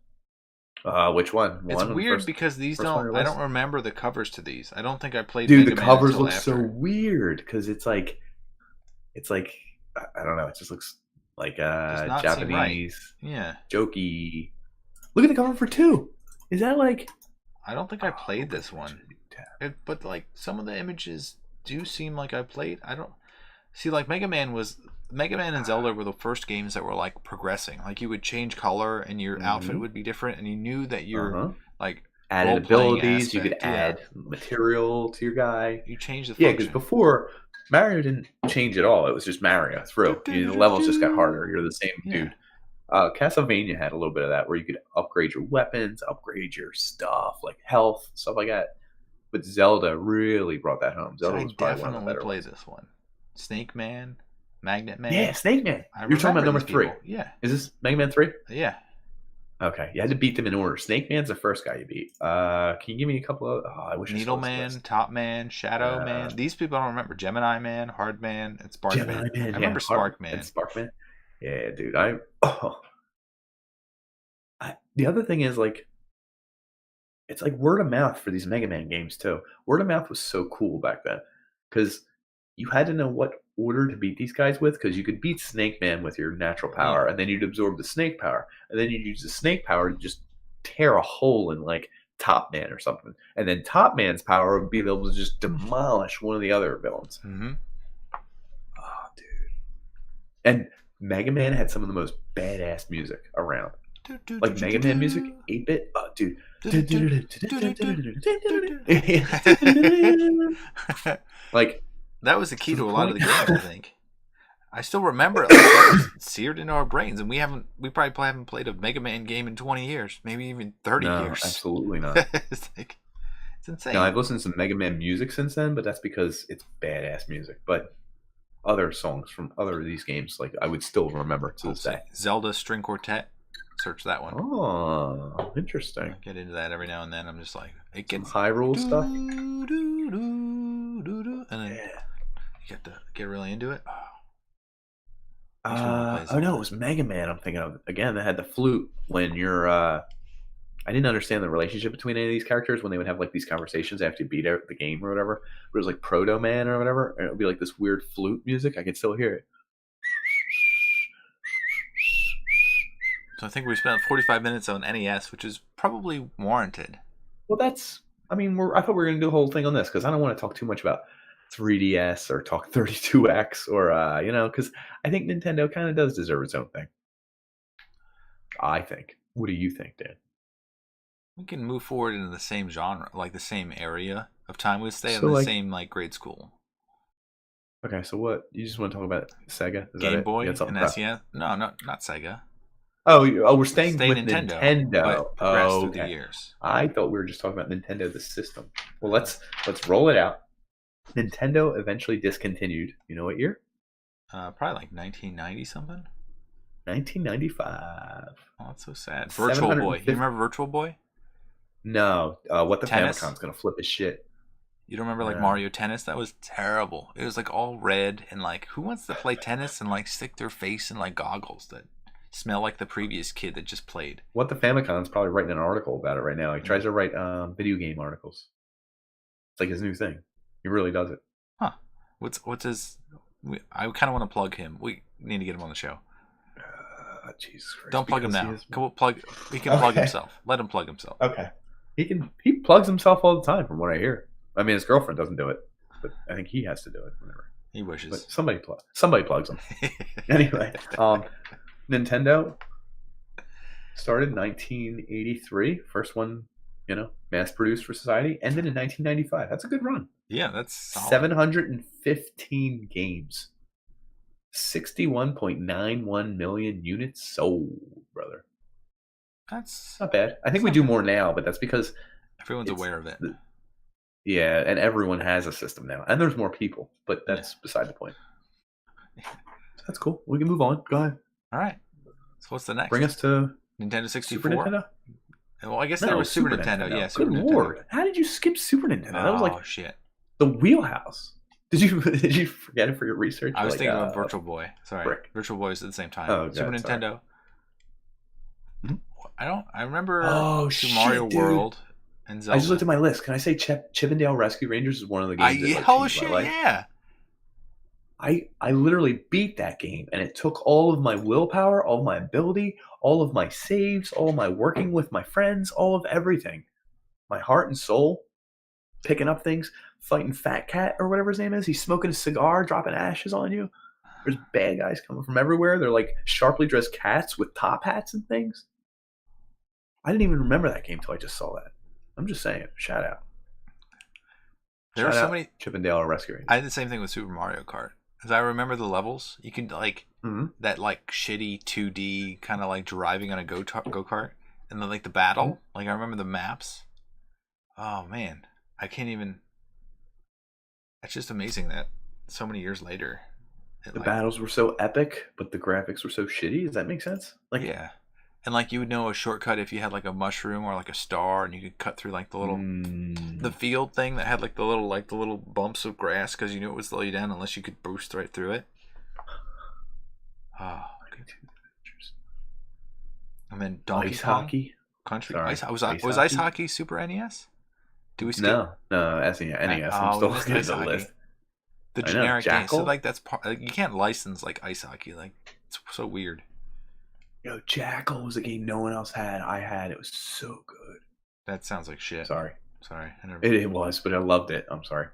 Which one? It's One weird because these first one on don't. your I list? don't remember the covers to these. I don't think I played Dude, the Mega Man covers until look after. so weird because it's like I don't know. It just looks like Does not seem right. Japanese, Yeah, jokey. Look at the cover for 2. Is that like? I don't think I played this one. But like some of the images do seem like I played. I don't see like Mega Man and Zelda were the first games that were like progressing. Like you would change color and your outfit would be different, and you knew that your like added role-playing abilities. You could aspect, add material to your guy. You change the Yeah, function. because before Mario didn't change at all. It was just Mario through. The levels just got harder. You're the same dude. Castlevania had a little bit of that where you could upgrade your weapons, upgrade your stuff like health, stuff like that. But Zelda really brought that home. Zelda was probably one of the better play ones. this one. Snake Man, Magnet Man. Yeah, Snake Man. You're talking about number 3. Yeah. Is this Mega Man 3? Yeah. Okay, you had to beat them in order. Snake Man's the first guy you beat. Can you give me a couple of? I wish Needle Man, Top Man, Shadow Man. These people I don't remember. Gemini Man, Hard Man, and Spark Man. I remember Spark Man. And Spark Man. Yeah, dude. The other thing is like, it's like word of mouth for these Mega Man games too. Word of mouth was so cool back then because you had to know what order to beat these guys with because you could beat Snake Man with your natural power and then you'd absorb the snake power and then you'd use the snake power to just tear a hole in like Top Man or something. And then Top Man's power would be able to just demolish one of the other villains. Mm-hmm. Oh, dude. And Mega Man had some of the most badass music around. Like Mega Man music, 8-bit. Oh, dude. Like that was the key to a lot of the games, I think. I still remember it. Like, that was seared into our brains, and we probably haven't played a Mega Man game in 20 years, maybe even 30 years. Absolutely not. It's insane. Now I've listened to some Mega Man music since then, but that's because it's badass music. But other songs from other of these games, like I would still remember to this day. Zelda String Quartet. Search that one. Oh, interesting. I get into that every now and then. I'm just like, it gets some Hyrule stuff. And then you get to get really into it. Oh no, it was Mega Man. I'm thinking of again. That had the flute when you're. I didn't understand the relationship between any of these characters when they would have like these conversations after you beat out the game or whatever. But it was like Proto Man or whatever, and it would be like this weird flute music. I could still hear it. So I think we spent 45 minutes on NES, which is probably warranted. Well, that's. I mean, I thought we were going to do a whole thing on this because I don't want to talk too much about 3DS or talk 32X or because I think Nintendo kind of does deserve its own thing. I think. What do you think, Dan? We can move forward into the same genre, like the same area of time. We stay in the same like grade school. Okay, so what? You just want to talk about Sega? Is Game Boy and SES? No, not Sega. Oh, we're staying with Nintendo. Through the years. I thought we were just talking about Nintendo, the system. Well, let's roll it out. Nintendo eventually discontinued. You know what year? Probably like 1990 something. 1995. Oh, that's so sad. Virtual Boy. You remember Virtual Boy? No. What the Famicom's gonna flip his shit. You don't remember like Mario Tennis? That was terrible. It was like all red and like who wants to play tennis and like stick their face in like goggles that smell like the previous kid that just played? What the Famicom's probably writing an article about it right now. He tries to write video game articles. It's like his new thing. He really does it. Huh. What's his? I kind of want to plug him. We need to get him on the show. Jesus Christ. Don't plug him now. He can plug himself. Let him plug himself. Okay. He plugs himself all the time from what I hear. I mean, his girlfriend doesn't do it, but I think he has to do it whenever. He wishes. But somebody plugs him. Anyway, Nintendo started in 1983. First one, mass produced for society. Ended in 1995. That's a good run. Yeah, that's solid. 715 games. 61.91 million units sold, brother. That's not bad. I think we do more now, but that's because everyone's aware of it. Yeah, and everyone has a system now. And there's more people, but that's beside the point. That's cool. We can move on. Go ahead. All right. So what's the next? Bring us to Nintendo 64. Super Nintendo. Well, I guess there was Super Nintendo. Yeah, Super Good Nintendo. Lord, how did you skip Super Nintendo? That was like shit. the wheelhouse. Did you forget it for your research? I was thinking about Virtual Boy. Sorry, brick. Virtual Boy was at the same time. Oh, Super God, Nintendo. Mm-hmm. I remember Super Mario dude. World and Zelda. I just looked at my list. Can I say Chippendale Rescue Rangers is one of the games that changed my life? Yeah. I literally beat that game, and it took all of my willpower, all of my ability, all of my saves, all of my working with my friends, all of everything. My heart and soul, picking up things, fighting Fat Cat or whatever his name is. He's smoking a cigar, dropping ashes on you. There's bad guys coming from everywhere. They're like sharply dressed cats with top hats and things. I didn't even remember that game until I just saw that. I'm just saying. Shout out. There were so many Chippendale Rescue Rangers. I did the same thing with Super Mario Kart. As I remember the levels, you can like that like shitty 2D kind of like driving on a go-kart, and then like the battle. Like I remember the maps. Oh man, I can't even. It's just amazing that so many years later, the battles were so epic, but the graphics were so shitty. Does that make sense? Like yeah, and like you would know a shortcut if you had like a mushroom or like a star, and you could cut through like the little the field thing that had like the little bumps of grass because you knew it would slow you down unless you could boost right through it. Oh, and then Donkey Kong, hockey, country. Sorry, Was ice hockey Super NES? Do we skip? No, NES. I'm still looking at the list. The generic game. So like that's you can't license like ice hockey. Like it's so weird. Yo, Jackal was a game no one else had. I had. It was so good. That sounds like shit. Sorry. It was, but I loved it. I'm sorry.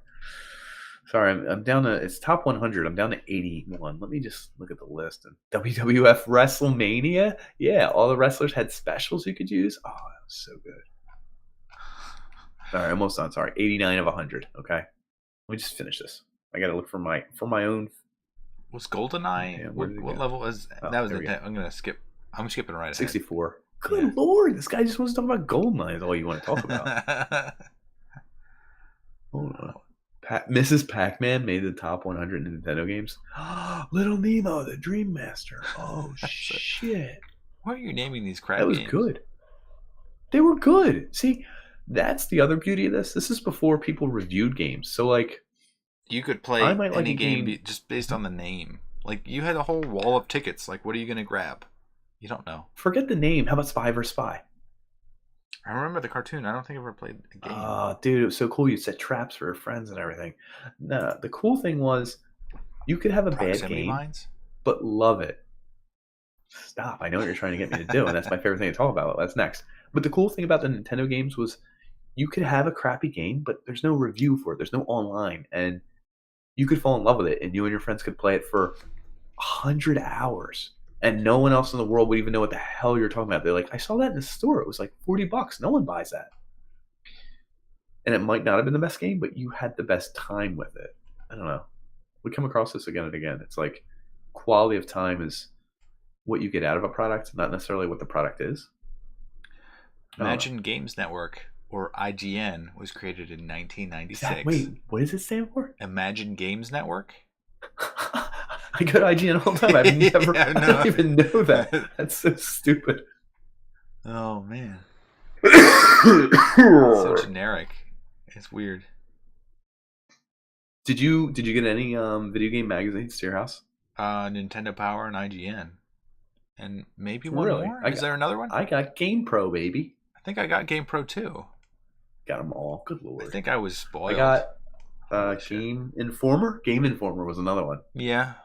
I'm down to it's top 100. I'm down to 81. Let me just look at the list. And WWF WrestleMania. Yeah, all the wrestlers had specials you could use. Oh, that was so good. All right, almost done. Sorry, 89 of 100. Okay, let me just finish this. I got to look for my own. Was GoldenEye? What level is that? Was the I'm gonna skip. I'm skipping right ahead. 64. Good Lord, this guy just wants to talk about GoldenEye. Is all you want to talk about. Hold on. Mrs. Pac-Man made the top 100 Nintendo games. Little Nemo, the Dream Master. Oh shit! Why are you naming these crap games? That was good. They were good. See, that's the other beauty of this. This is before people reviewed games. So like, you could play any game just based on the name. Like you had a whole wall of tickets. Like, what are you gonna grab? You don't know. Forget the name. How about Spy vs. Spy? I remember the cartoon. I don't think I ever played the game. Dude, it was so cool. You set traps for your friends and everything. No, the cool thing was you could have a bad game, but love it. Stop. I know what you're trying to get me to do, and that's my favorite thing to talk about. That's next. But the cool thing about the Nintendo games was you could have a crappy game, but there's no review for it. There's no online. And you could fall in love with it, and you and your friends could play it for 100 hours. And no one else in the world would even know what the hell you're talking about. They're like, I saw that in the store. It was like $40. No one buys that. And it might not have been the best game, but you had the best time with it. I don't know. We come across this again and again. It's like quality of time is what you get out of a product, not necessarily what the product is. Imagine Games Network, or IGN, was created in 1996. Wait, what does it stand for? Imagine Games Network? I go to IGN all the time. I don't even know that. That's so stupid. Oh man. So generic. It's weird. Did you get any video game magazines to your house? Nintendo Power and IGN. And maybe one more? Is there another one? I got Game Pro, baby. I think I got Game Pro too. Got them all. Good Lord. I think I was spoiled. I got Game Informer. Game Informer was another one. Yeah.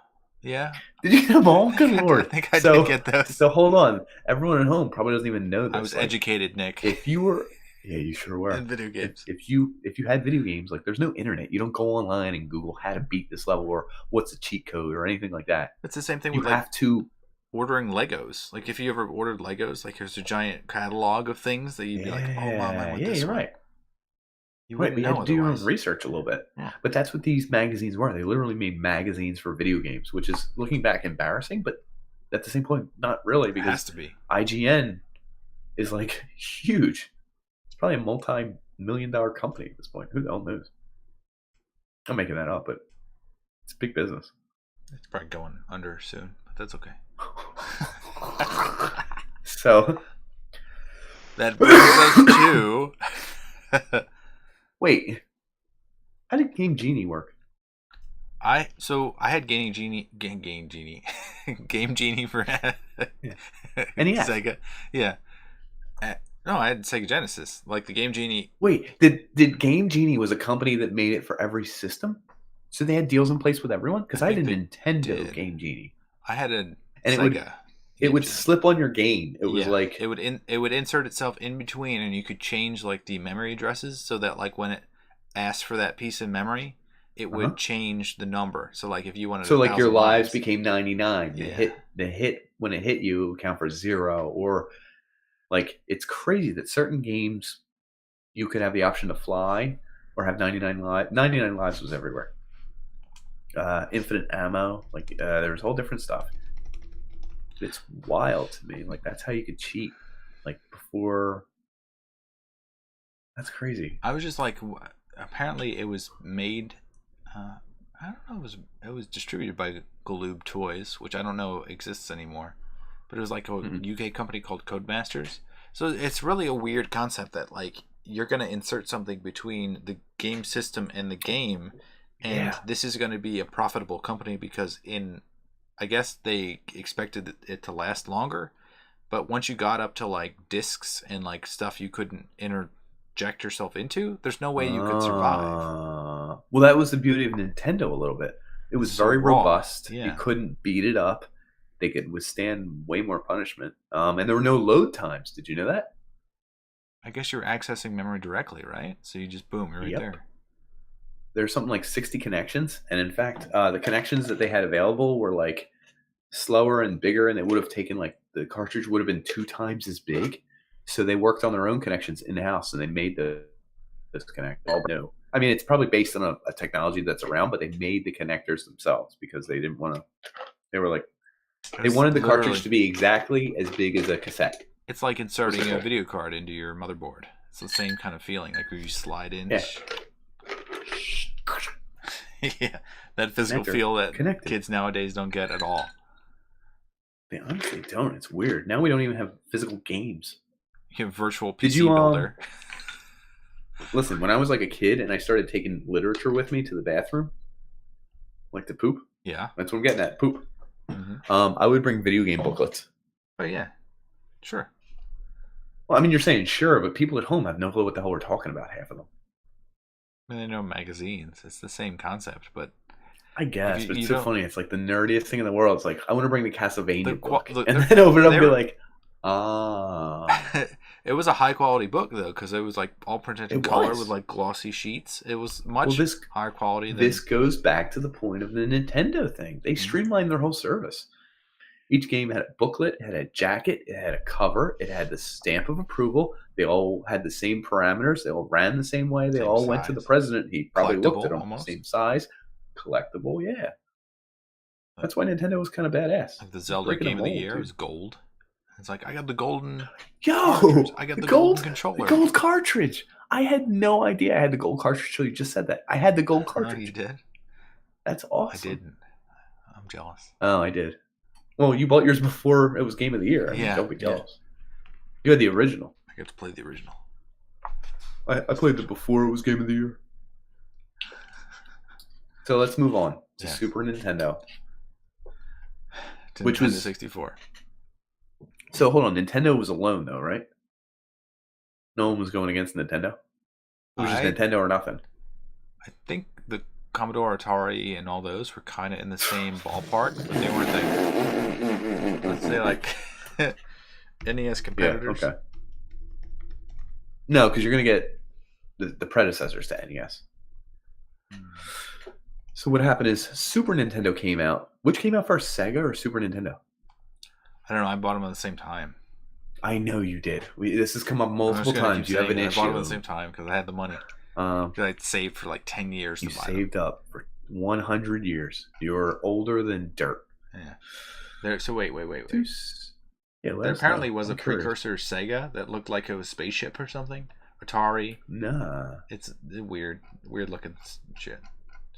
Did you get them all? Good Lord. I think I did get those. So hold on. Everyone at home probably doesn't even know this. I was educated, Nick. If you were... Yeah, you sure were. In video games. If you had video games, like there's no internet. You don't go online and Google how to beat this level or what's a cheat code or anything like that. It's the same thing with ordering Legos. Like if you ever ordered Legos, like there's a giant catalog of things that you'd be like, oh mom, I want this you're one. Right. You right, but you have have to do your own research a little bit. Yeah. But that's what these magazines were. They literally made magazines for video games, which is, looking back, embarrassing, but at the same point, not really, because it has to be. IGN is like huge. It's probably a multi-million-dollar company at this point. Who the hell knows? I'm making that up, but it's big business. It's probably going under soon, but that's okay. So that brings us to. wait, how did Game Genie work? I had Game Genie Game Genie for NES. Sega. Yeah. No, I had Sega Genesis. Like the Game Genie. Wait, did Game Genie was a company that made it for every system? So they had deals in place with everyone? Because I had a Nintendo Game Genie. I had a and Sega. It would slip on your game. It was like it would insert itself in between, and you could change like the memory addresses so that like when it asked for that piece of memory, it would change the number. So like if you wanted, so like your lives became 99. Yeah. The hit when it hit you, it would count for 0. Or like it's crazy that certain games you could have the option to fly or have 99 lives. 99 lives was everywhere. Infinite ammo, like there was whole different stuff. It's wild to me. Like that's how you could cheat. Like before. That's crazy. I was just like, apparently it was made. I don't know. It was distributed by Galoob Toys, which I don't know exists anymore. But it was like a UK company called Codemasters. So it's really a weird concept that like you're gonna insert something between the game system and the game, and this is gonna be a profitable company because I guess they expected it to last longer. But once you got up to like discs and like stuff you couldn't interject yourself into, there's no way you could survive. Well, that was the beauty of Nintendo a little bit. It was very robust. Yeah. You couldn't beat it up. They could withstand way more punishment. And there were no load times. Did you know that? I guess you're accessing memory directly, right? So you just boom, you're right there. There's something like 60 connections. And in fact, the connections that they had available were like slower and bigger. And they would have taken like the cartridge would have been 2 times as big. So they worked on their own connections in the house and they made this connector. All new. I mean, it's probably based on a technology that's around, but they made the connectors themselves because they didn't want to. They were like, they wanted the cartridge to be exactly as big as a cassette. It's like inserting a video card into your motherboard. It's the same kind of feeling, like where you slide in. Yeah. Yeah, that physical feel that kids nowadays don't get at all. They honestly don't. It's weird. Now we don't even have physical games. You have virtual PC builder. Listen, when I was like a kid and I started taking literature with me to the bathroom, like to poop. Yeah. That's what I'm getting at. Poop. I would bring video game booklets. Oh, yeah. Sure. Well, I mean, you're saying sure, but people at home have no clue what the hell we're talking about, half of them. I mean, they know magazines. It's the same concept, but... I guess, but it's so funny. It's like the nerdiest thing in the world. It's like, I want to bring the Castlevania book. And then open it up and be like, It was a high-quality book, though, because it was like all printed in color with like glossy sheets. It was much higher quality than... This goes back to the point of the Nintendo thing. They streamlined their whole service. Each game had a booklet, it had a jacket, it had a cover, it had the stamp of approval. They all had the same parameters. They all ran the same way. They all went to the president. He probably looked at them. Almost. Same size. Collectible, yeah. That's why Nintendo was kind of badass. Like the Zelda game of the year was gold. It's like, I got the golden... I got the golden controller. The gold cartridge. I had no idea I had the gold cartridge until you just said that. I had the gold cartridge. No, you did? That's awesome. I didn't. I'm jealous. Oh, I did. Well, you bought yours before it was Game of the Year. I mean, don't be jealous. You had the original. I got to play the original. I played it before it was Game of the Year. So let's move on to Super Nintendo. Which was 64. So hold on, Nintendo was alone though, right? No one was going against Nintendo? It was just Nintendo or nothing? I think the Commodore, Atari, and all those were kind of in the same ballpark, but they weren't like, let's say like NES competitors. Yeah, okay. No, because you're going to get the predecessors to NES. So what happened is Super Nintendo came out. Which came out first, Sega or Super Nintendo? I don't know. I bought them at the same time. I know you did. This has come up multiple times. You have an issue. I bought them at the same time because I had the money. I saved for like 10 years. You saved up for 100 years. You're older than dirt. Yeah. So wait. Yeah, there apparently was a precursor Sega that looked like it was Spaceship or something. Atari. Nah. It's weird looking shit.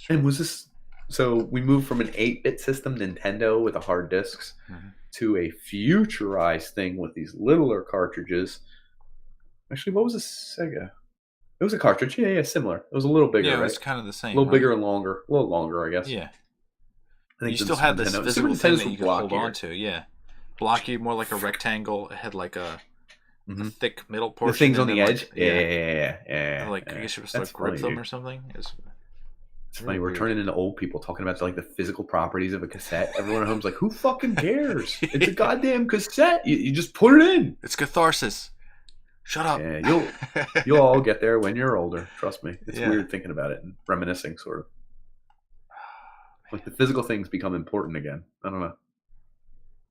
And was this So we moved from an 8-bit system, Nintendo, with the hard disks, Mm-hmm. to a futurized thing with these littler cartridges. Actually, what was a Sega? It was a cartridge. Yeah, similar. It was a little bigger, Yeah, it right? was kind of the A same, little right? bigger and longer. A little longer, I guess. Yeah. I You think than still the Super had this Nintendo. The physical Super thing Nintendo's that were you could hold on blockier. to, yeah. Blocky, more like a rectangle. It had like a thick middle The portion. things on and the then, edge. like, Yeah. like I guess you're supposed That's to like grip funny, them dude. or something. It's Really funny. We're weird. turning into old people talking about like the physical properties of a cassette. Everyone at home's like, who fucking cares? It's a goddamn cassette. You just put it in. It's catharsis. Shut up. Yeah, you'll all get there when you're older. Trust me. It's Yeah. weird thinking about it and reminiscing, sort of. Like the physical things become important again. I don't know.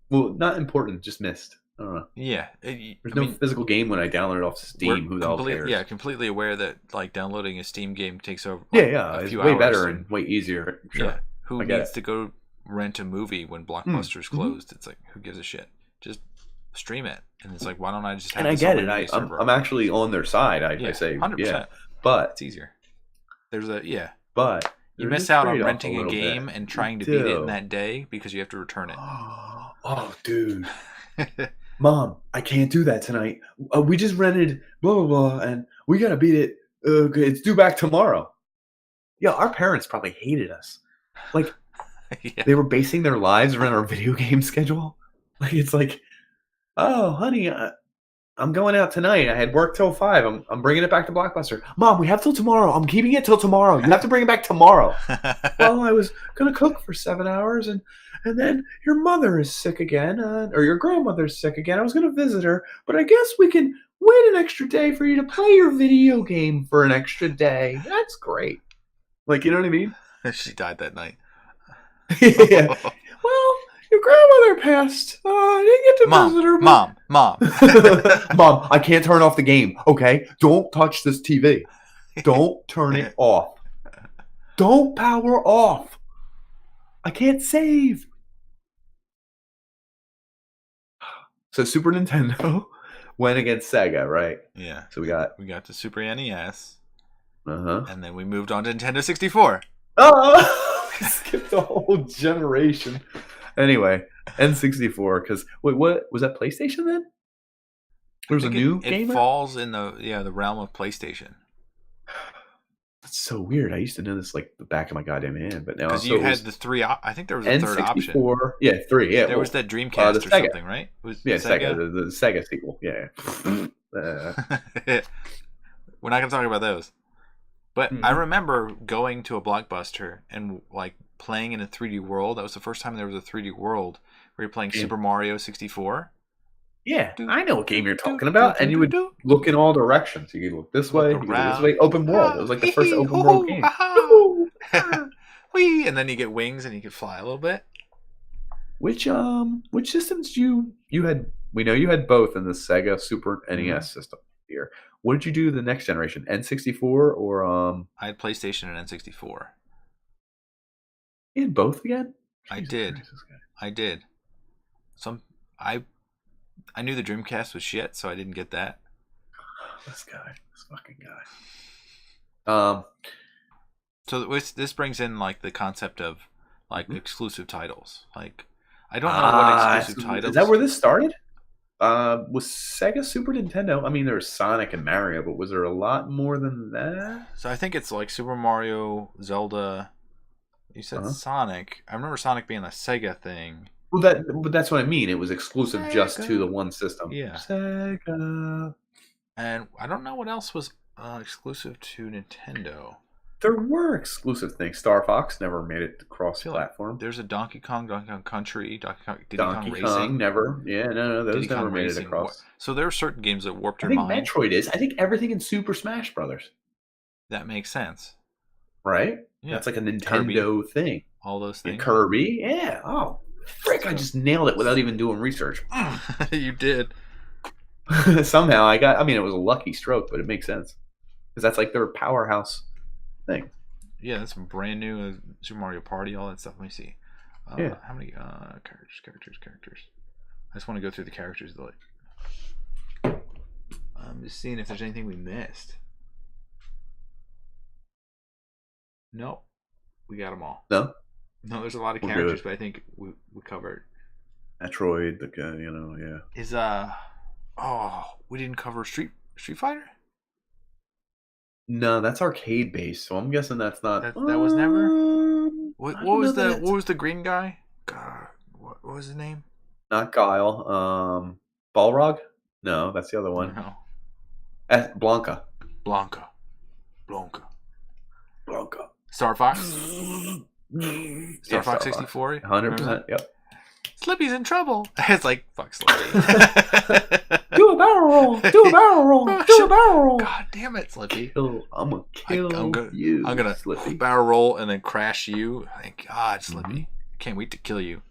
Well, not important, just missed. I don't know. Yeah. There's no physical game when I download it off Steam. Who the hell cares? Yeah, completely aware that like downloading a Steam game takes over. Yeah, a it's few way hours better and way easier. Sure. Yeah. Who I get needs it. to go rent a movie when Blockbuster's closed? It's like, who gives a shit? Just stream it. And it's like, why don't I just have And I this get on it. my media server? I'm actually on their side. I say 100%. yeah, but It's easier. There's but you there's miss a out on trade-off renting a little game bit. and trying to You beat it in do. that day because you have to return it. Oh, dude. Mom, I can't do that tonight. We just rented blah, blah, blah, and we got to beat it. It's due back tomorrow. Yeah, our parents probably hated us. Like, they were basing their lives around our video game schedule. Like, it's like, oh, honey, I'm going out tonight. I had work till 5. I'm bringing it back to Blockbuster. Mom, we have till tomorrow. I'm keeping it till tomorrow. You have to bring it back tomorrow. Well, I was going to cook for 7 hours, and then your mother is sick again, or your grandmother's sick again. I was going to visit her, but I guess we can wait an extra day for you to play your video game for an extra day. That's great. Like, you know what I mean? She died that night. Yeah. Well, your grandmother passed. I didn't get to visit her. Mom. Mom, I can't turn off the game, okay? Don't touch this TV. Don't turn it off. Don't power off. I can't save. So Super Nintendo went against Sega, right? Yeah. So we got the Super NES. Uh-huh. And then we moved on to Nintendo 64. Oh, we skipped a whole generation. Anyway, N64, because wait, what was that PlayStation then? There was a new game? It falls in the realm of PlayStation. That's so weird. I used to know this like the back of my goddamn hand, but now because you had the three. I think there was a N64, third option. Yeah, 3. Yeah, there was that Dreamcast or Sega. something, right? Sega, the Sega sequel. Yeah. We're not gonna talk about those. But I remember going to a Blockbuster and like playing in a 3D world. That was the first time there was a 3D world where you're playing Super Mario 64. Yeah, I know what game you're talking about. And you would look in all directions. You could look this way, you could look this way. Open world. It was like the first open world game. Whee! And then you get wings and you can fly a little bit. Which systems you had? We know you had both in the Sega Super NES system here. What did you do the next generation? N64 or I had PlayStation and N64. You had both again? I did. I knew the Dreamcast was shit, so I didn't get that. This fucking guy. So this brings in like the concept of like exclusive titles. Like I don't know what exclusive titles. Is that where this started? Was Sega Super Nintendo? I mean, there was Sonic and Mario, but was there a lot more than that? So I think it's like Super Mario, Zelda. You said Sonic. I remember Sonic being a Sega thing. Well, but that's what I mean. It was exclusive just to the one system. Yeah. Sega. And I don't know what else was exclusive to Nintendo. There were exclusive things. Star Fox never made it cross-platform. Like there's a Donkey Kong Country, Diddy Kong Racing. Kong never. Yeah, no, those Diddy never made it across. So there are certain games that warped your mind. I think Metroid is. I think everything in Super Smash Brothers. That makes sense. Right? Yeah. That's like a Nintendo thing. All those things. Yeah, Kirby. Yeah. Oh, frick. I just nailed it without even doing research. You did. Somehow it was a lucky stroke, but it makes sense. Because that's like their powerhouse thing. Yeah, that's brand new Super Mario Party, all that stuff. Let me see. Yeah. How many characters? I just want to go through the characters. I'm just seeing if there's anything we missed. Nope. We got them all. No? No, there's a lot of We're characters, good. but I think we covered. Metroid, the guy, yeah. Is we didn't cover Street Fighter. No, that's arcade based, so I'm guessing that's not. That was never. What I don't know what was the green guy? God, what was his name? Not Guile. Balrog? No, that's the other one. No. Blanca. Blanca. Star Fox. Star Fox 64. 100%. Yep. Slippy's in trouble. It's like, fuck Slippy. Do a barrel roll. Do a barrel roll. Do a barrel roll. God damn it, Slippy. I'm gonna kill you. I'm gonna Slippy. barrel roll and then crash you. Thank God, Slippy. Can't wait to kill you.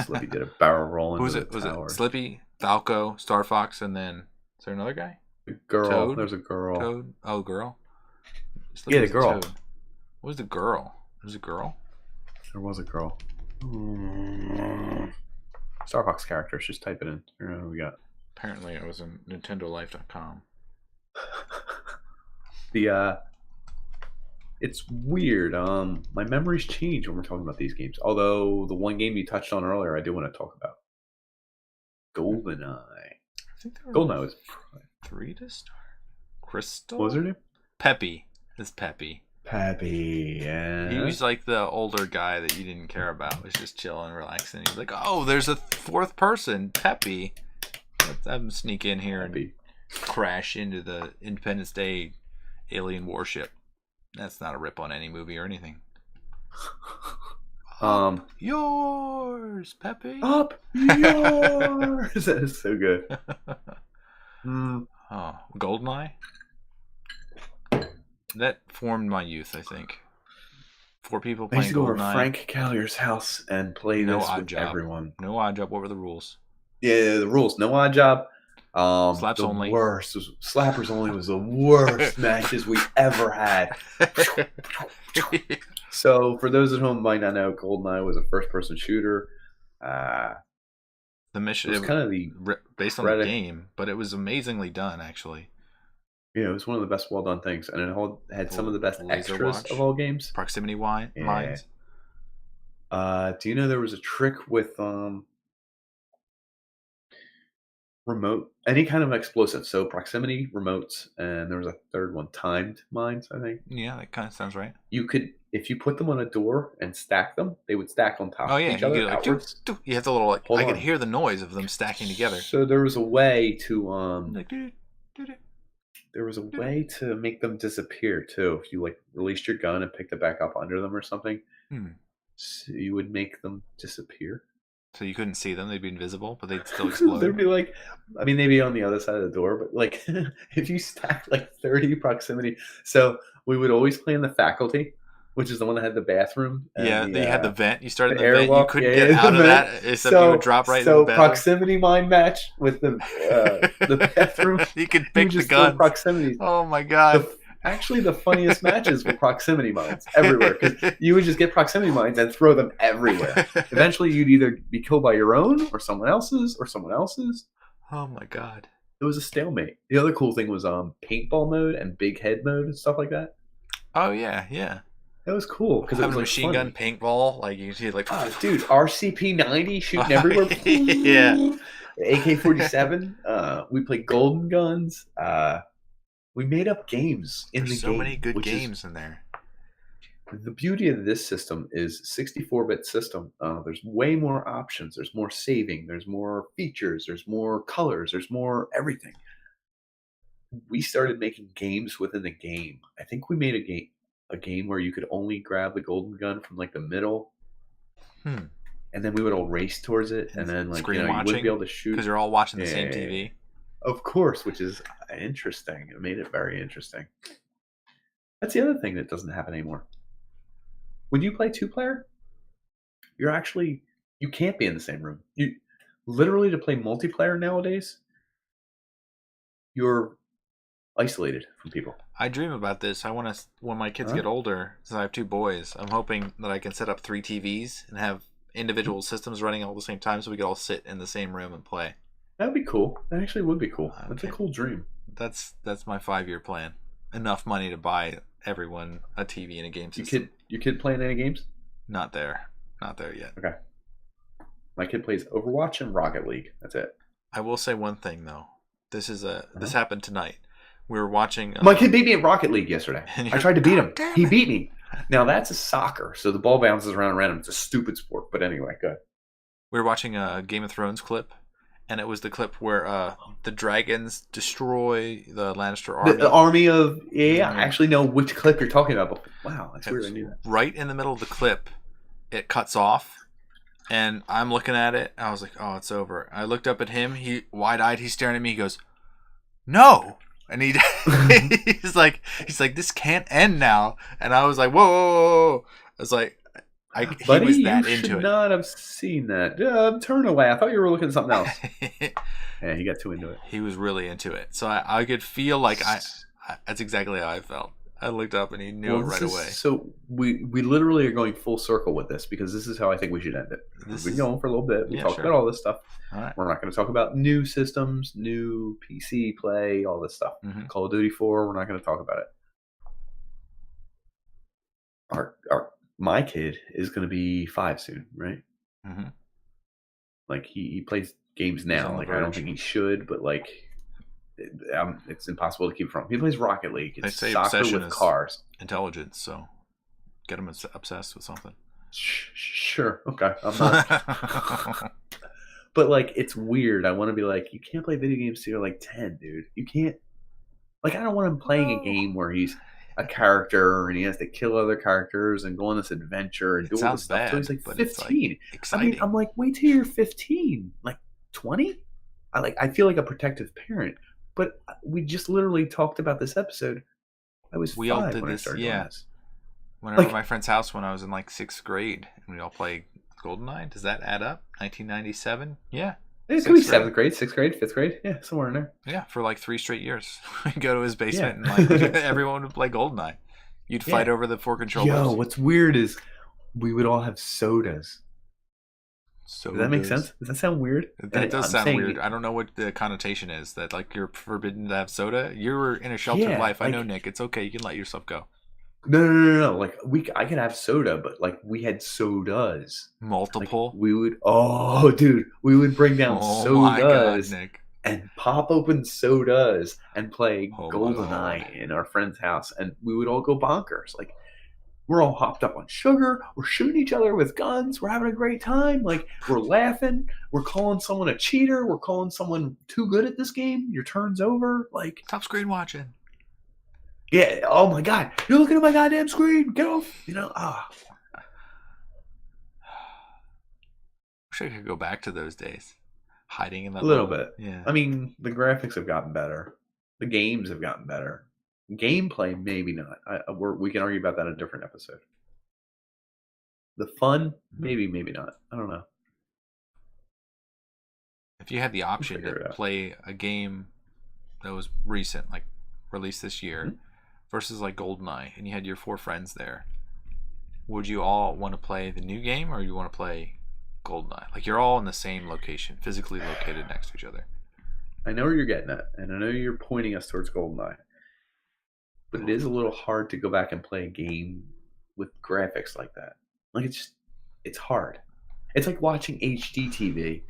Slippy did a barrel roll into Was the tower. it Slippy, Falco, Star Fox, and then is there another guy? A girl. Toad? There's a girl. Toad. Oh, girl. Yeah, the girl. Toad. What was the girl? Was it a girl? There was a girl. Star Fox characters. Just type it in. What do we got? Apparently, it was in NintendoLife.com. It's weird. My memories change when we're talking about these games. Although the one game you touched on earlier, I do want to talk about. GoldenEye. I think there GoldenEye was 3 to start. Crystal. What was her name? Peppy. It's Peppy. Peppy. Yeah. He was like the older guy that you didn't care about. He was just chilling, relaxing. He was like, "Oh, there's a fourth person, Peppy. Let's have him sneak in here and crash into the Independence Day alien warship." That's not a rip on any movie or anything. Yours, Peppy. Up yours. That is so good. Oh, GoldenEye. That formed my youth, I think. 4 people I used playing to go to GoldenEye. Frank Callier's house and play this with everyone. No odd job. What were the rules? Yeah, the rules. No odd job. Slaps the only. Worst. Slappers only was the worst matches we ever had. So, for those at home who might not know, GoldenEye was a first-person shooter. The mission was kind of based on the game, but it was amazingly done, actually. Yeah, it was one of the best well-done things, and it had some of the best extras of all games. Proximity mines. Do you know there was a trick with remote, any kind of explosive? So proximity, remotes, and there was a third one, timed mines, I think. Yeah, that kind of sounds right. You could, if you put them on a door and stack them, they would stack on top of each other. You could, like, you have the little, like, I could hear the noise of them stacking together. So there was a way to there was a way to make them disappear too. If you like released your gun and picked it back up under them or something, so you would make them disappear. So you couldn't see them; they'd be invisible, but they'd still explode. They'd be like, I mean, they'd be on the other side of the door, but like, if you stack like 30 proximity, so we would always play in the faculty, which is the one that had the bathroom. And they had the vent. You started the in the vent. You couldn't get out of that, except you would drop right in the bathroom. So proximity mine match with the bathroom. You could pick the gun. Proximity. Oh my god! Actually, the funniest matches were proximity mines everywhere, because you would just get proximity mines and throw them everywhere. Eventually, you'd either be killed by your own or someone else's. Oh my god! It was a stalemate. The other cool thing was paintball mode and big head mode and stuff like that. Oh yeah. That was cool because it was like machine gun paintball. Like you see, like dude, RCP-90 shooting everywhere. Yeah, AK-47. We played golden guns. We made up games in the game. So many good games in there. The beauty of this system is 64-bit system. There's way more options. There's more saving. There's more features. There's more colors. There's more everything. We started making games within the game. I think we made a game where you could only grab the golden gun from like the middle, and then we would all race towards it, and then like you wouldn't be able to shoot because you're all watching the same TV. Of course, which is interesting. It made it very interesting. That's the other thing that doesn't happen anymore. When you play 2-player, you can't be in the same room. You literally, to play multiplayer nowadays, you're isolated from people. I dream about this. I want to, when my kids get older, since I have 2 boys, I'm hoping that I can set up 3 TVs and have individual systems running all at the same time, so we could all sit in the same room and play. That'd be cool. That actually would be cool. That's a cool dream. That's my 5-year plan. Enough money to buy everyone a TV and a game system. Your kid playing any games? Not there. Not there yet. Okay. My kid plays Overwatch and Rocket League. That's it. I will say one thing though. This happened tonight. We were watching. My kid beat me in Rocket League yesterday. I tried to beat him. He beat me. Now that's a soccer, so the ball bounces around and random. It's a stupid sport, but anyway, go ahead. We were watching a Game of Thrones clip, and it was the clip where the dragons destroy the Lannister army. The army of I actually know which clip you're talking about. But wow, that's weird. I knew that. Right in the middle of the clip, it cuts off, and I'm looking at it. I was like, "Oh, it's over." I looked up at him. He wide-eyed. He's staring at me. He goes, "No." And he's like, this can't end now. And I was like, whoa, whoa, whoa, whoa. I was like, he was that into it. You should not have seen that. Turn away. I thought you were looking at something else. Yeah, he got too into it. He was really into it. So I could feel like that's exactly how I felt. I looked up and he knew it right away. So we literally are going full circle with this because this is how I think we should end it. We've been going for a little bit. We talked about all this stuff. All right. We're not going to talk about new systems, new PC play, all this stuff. Mm-hmm. Call of Duty 4, we're not going to talk about it. My kid is going to be 5 soon, right? Mm-hmm. Like he plays games now. Like I don't think he should, but like it's impossible to keep from. He plays Rocket League. It's soccer with cars. Intelligence, so get him obsessed with something. Sure. Okay. I'm not. But like, it's weird. I want to be like, you can't play video games till you're like 10, dude. You can't. Like, I don't want him playing a game where he's a character and he has to kill other characters and go on this adventure and do all this stuff. So he's like 15. Exciting. I mean, I'm like, wait till you're 15, like 20. I feel like a protective parent. But we just literally talked about this episode. I was 5 all did when this, I started doing this. Whenever at my friend's house when I was in like 6th grade, and we all played GoldenEye. Does that add up? 1997? Yeah. It could be 7th grade, 6th grade, 5th grade. Yeah, somewhere in there. Yeah, for like 3 straight years. We'd go to his basement and like everyone would play GoldenEye. You'd fight over the 4 controllers. Yo, what's weird is we would all have sodas. Does that make sense? Does that sound weird? That does sound weird. I don't know what the connotation is. That like you're forbidden to have soda. You're in a sheltered life. I know, Nick. It's okay. You can let yourself go. No. Like I could have soda, but like we had sodas. Multiple. Like, we would bring down sodas. My God, Nick. And pop open sodas and play GoldenEye in our friend's house, and we would all go bonkers. Like we're all hopped up on sugar. We're shooting each other with guns. We're having a great time. Like we're laughing. We're calling someone a cheater. We're calling someone too good at this game. Your turn's over. Like stop screen watching. Yeah. Oh my God. You're looking at my goddamn screen. Get off. Wish I could go back to those days. Hiding in that a little bit. Yeah. I mean, the graphics have gotten better. The games have gotten better. Gameplay, maybe not. We can argue about that in a different episode. The fun, maybe not. I don't know. If you had the option to play a game that was recent, like released this year, versus like GoldenEye, and you had your 4 friends there, would you all want to play the new game, or you want to play GoldenEye? Like you're all in the same location, physically located next to each other. I know where you're getting at, and I know you're pointing us towards GoldenEye. But it is a little hard to go back and play a game with graphics like that. Like it's hard. It's like watching HD TV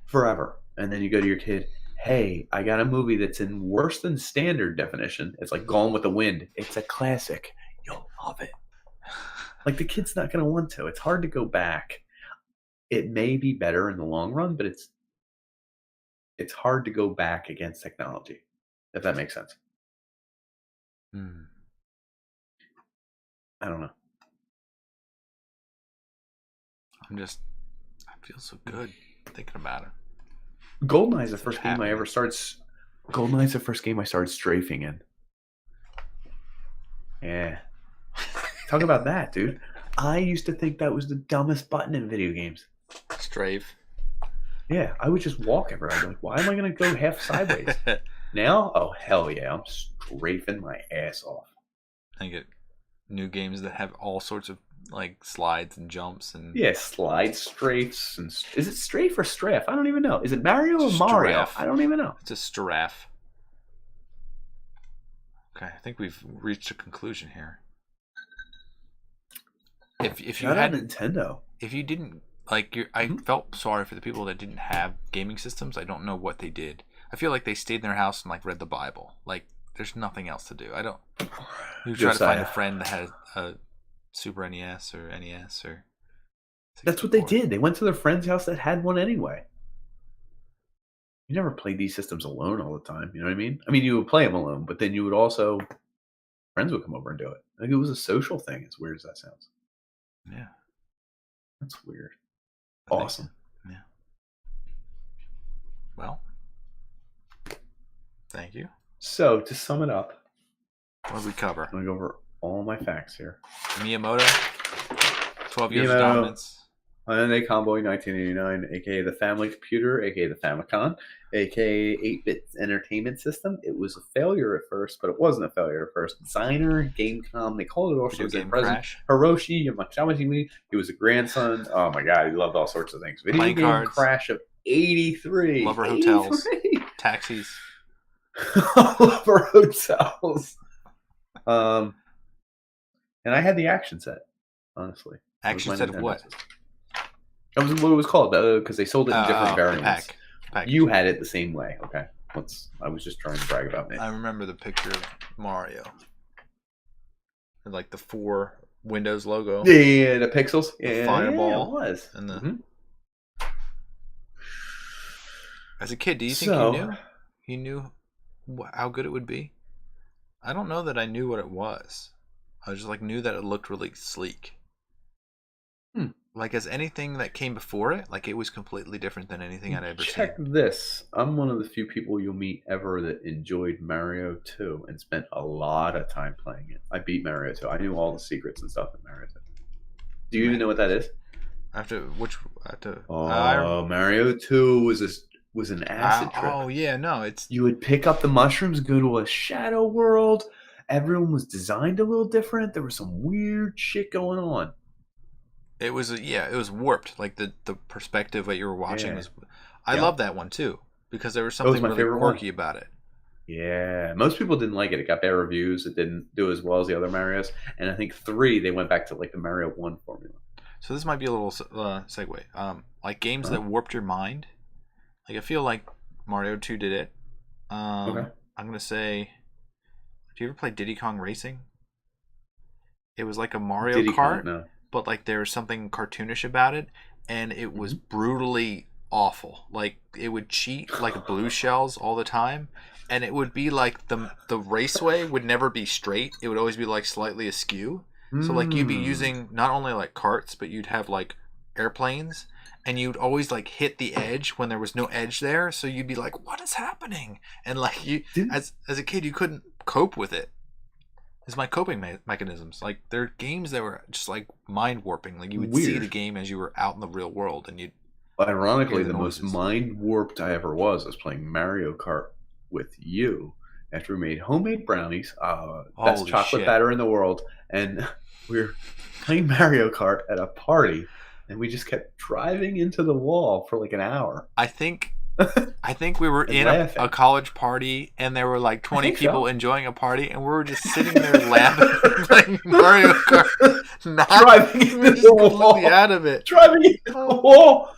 forever. And then you go to your kid, hey, I got a movie that's in worse than standard definition. It's like Gone with the Wind. It's a classic. You'll love it. Like the kid's not going to want to. It's hard to go back. It may be better in the long run, but it's hard to go back against technology, if that makes sense. I don't know. I feel so good thinking about it. GoldenEye is the first game I ever started. GoldenEye is the first game I started strafing in. Yeah. Talk about that, dude. I used to think that was the dumbest button in video games. Strafe. Yeah, I would just walk everywhere. I'd be like, why am I going to go half sideways? Now, oh, hell yeah. I'm strafing my ass off. I get new games that have all sorts of like slides and jumps and slide strafes. And is it strafe or strafe? I don't even know. Is it Mario or Mario? I don't even know. It's a strafe. Okay, I think we've reached a conclusion here. if you Shout out had Nintendo. if you didn't like I felt sorry for the people that didn't have gaming systems. I don't know what they did. I feel like they stayed in their house and like read the Bible. Like there's nothing else to do. I don't. You try to find a friend that had a Super NES or NES or. 64. That's what they did. They went to their friend's house that had one anyway. You never played these systems alone all the time. You know what I mean? I mean, you would play them alone, but then you would also friends would come over and do it. Like it was a social thing. As weird as that sounds. Yeah, that's weird. Awesome. Yeah. Well, thank you. So to sum it up, what did we cover? I'm gonna go over all my facts here. Miyamoto, 12 years of dominance. And a Comboy 1989, aka the Family Computer, aka the Famicom, aka 8-bit entertainment system. It was a failure at first, but it wasn't a failure at first. Designer, Gamecom, they called it off. She was their president. Hiroshi Yamashita. He was a grandson. Oh my god, he loved all sorts of things. Video game cards. Crash of 83. Lover hotels. Taxis. Lover hotels. And I had the action set, honestly. Action set of what? That was what it was called because they sold it in different variants. Pack. You had it the same way. Okay. I was just trying to brag about me. I remember the picture of Mario. And like the 4 Windows logo. Yeah, the pixels. The fireball. Yeah, it was. And the... As a kid, do you think you knew? You knew how good it would be? I don't know that I knew what it was. I just like knew that it looked really sleek. Like as anything that came before it, like it was completely different than anything I'd ever seen. Check this. I'm one of the few people you'll meet ever that enjoyed Mario 2 and spent a lot of time playing it. I beat Mario 2. I knew all the secrets and stuff in Mario 2. Do you even know what that is? Mario 2 was an acid trip. Oh yeah, no, you would pick up the mushrooms, go to a shadow world. Everyone was designed a little different. There was some weird shit going on. It was it was warped. Like the perspective that you were watching was. I love that one too because there was something really quirky about it. Yeah, most people didn't like it. It got bad reviews. It didn't do as well as the other Marios. And I think 3 they went back to like the Mario 1 formula. So this might be a little segue. Like games that warped your mind. Like I feel like Mario 2 did it. Okay. I'm gonna say, do you ever play Diddy Kong Racing? It was like a Mario Kart. No. But like there was something cartoonish about it, and it was brutally awful. Like it would cheat like blue shells all the time, and it would be like the raceway would never be straight. It would always be like slightly askew. So like you'd be using not only like karts, but you'd have like airplanes, and you'd always like hit the edge when there was no edge there. So you'd be like, "What is happening?" And like you, as a kid, you couldn't cope with it. Is my coping mechanisms. Like there are games that were just like mind warping. Like you would see the game as you were out in the real world, and you'd. Ironically, the most mind warped I ever was playing Mario Kart with you after we made homemade brownies, best chocolate batter in the world, and we were playing Mario Kart at a party, and we just kept driving into the wall for like an hour. I think we were in a college party, and there were like 20 people enjoying a party, and we were just sitting there laughing, playing Mario Kart, not driving into the wall, out of it, driving into the wall.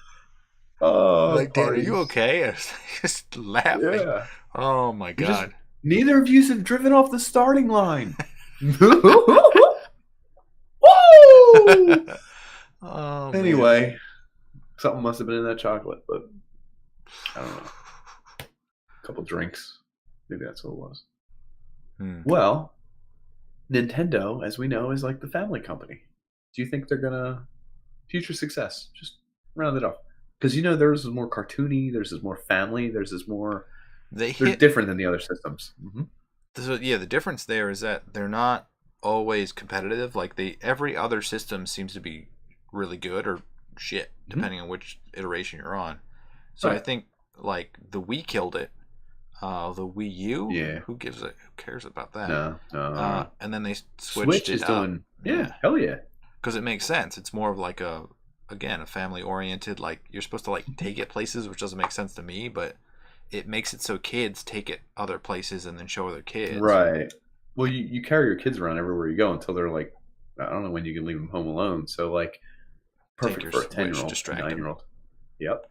Oh, like, Dan, are you okay? I was just laughing. Yeah. Oh my god! Neither of you have driven off the starting line. Woo! Anyway, something must have been in that chocolate, but. I don't know. A couple drinks. Maybe that's what it was. Well, Nintendo, as we know, is like the family company. Do you think they're gonna future success? Just round it off. Because theirs is more cartoony, theirs is more family, theirs is more they're different than the other systems. So, the difference there is that they're not always competitive. Like every other system seems to be really good or shit, depending on which iteration you're on. So I think like the Wii killed it. The Wii U, who cares about that? No. And then they switched it up. Hell yeah. Because it makes sense. It's more of like a family oriented. Like you're supposed to like take it places, which doesn't make sense to me, but it makes it so kids take it other places and then show other kids. Right. Well, you carry your kids around everywhere you go until they're like I don't know when you can leave them home alone. So like, perfect for a Tinker's Wish, 10-year-old, a distract them. 9-year-old. Yep.